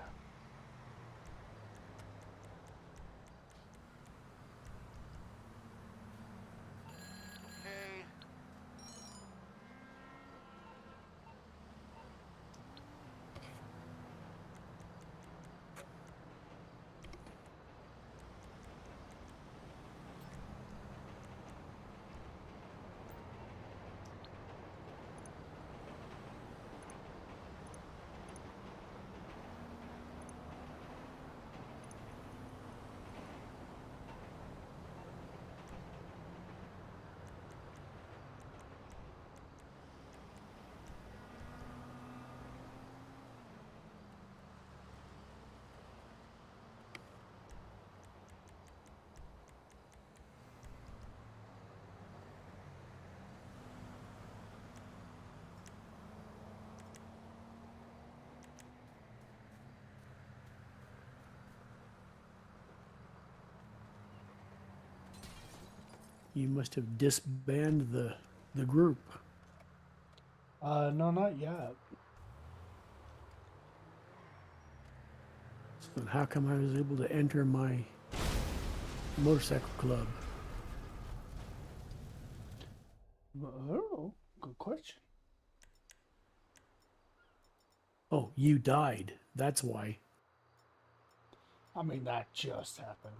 You must have disbanded the group. No, not yet. So how come I was able to enter my motorcycle club? Oh, good question. Oh, you died. That's why. I mean, that just happened.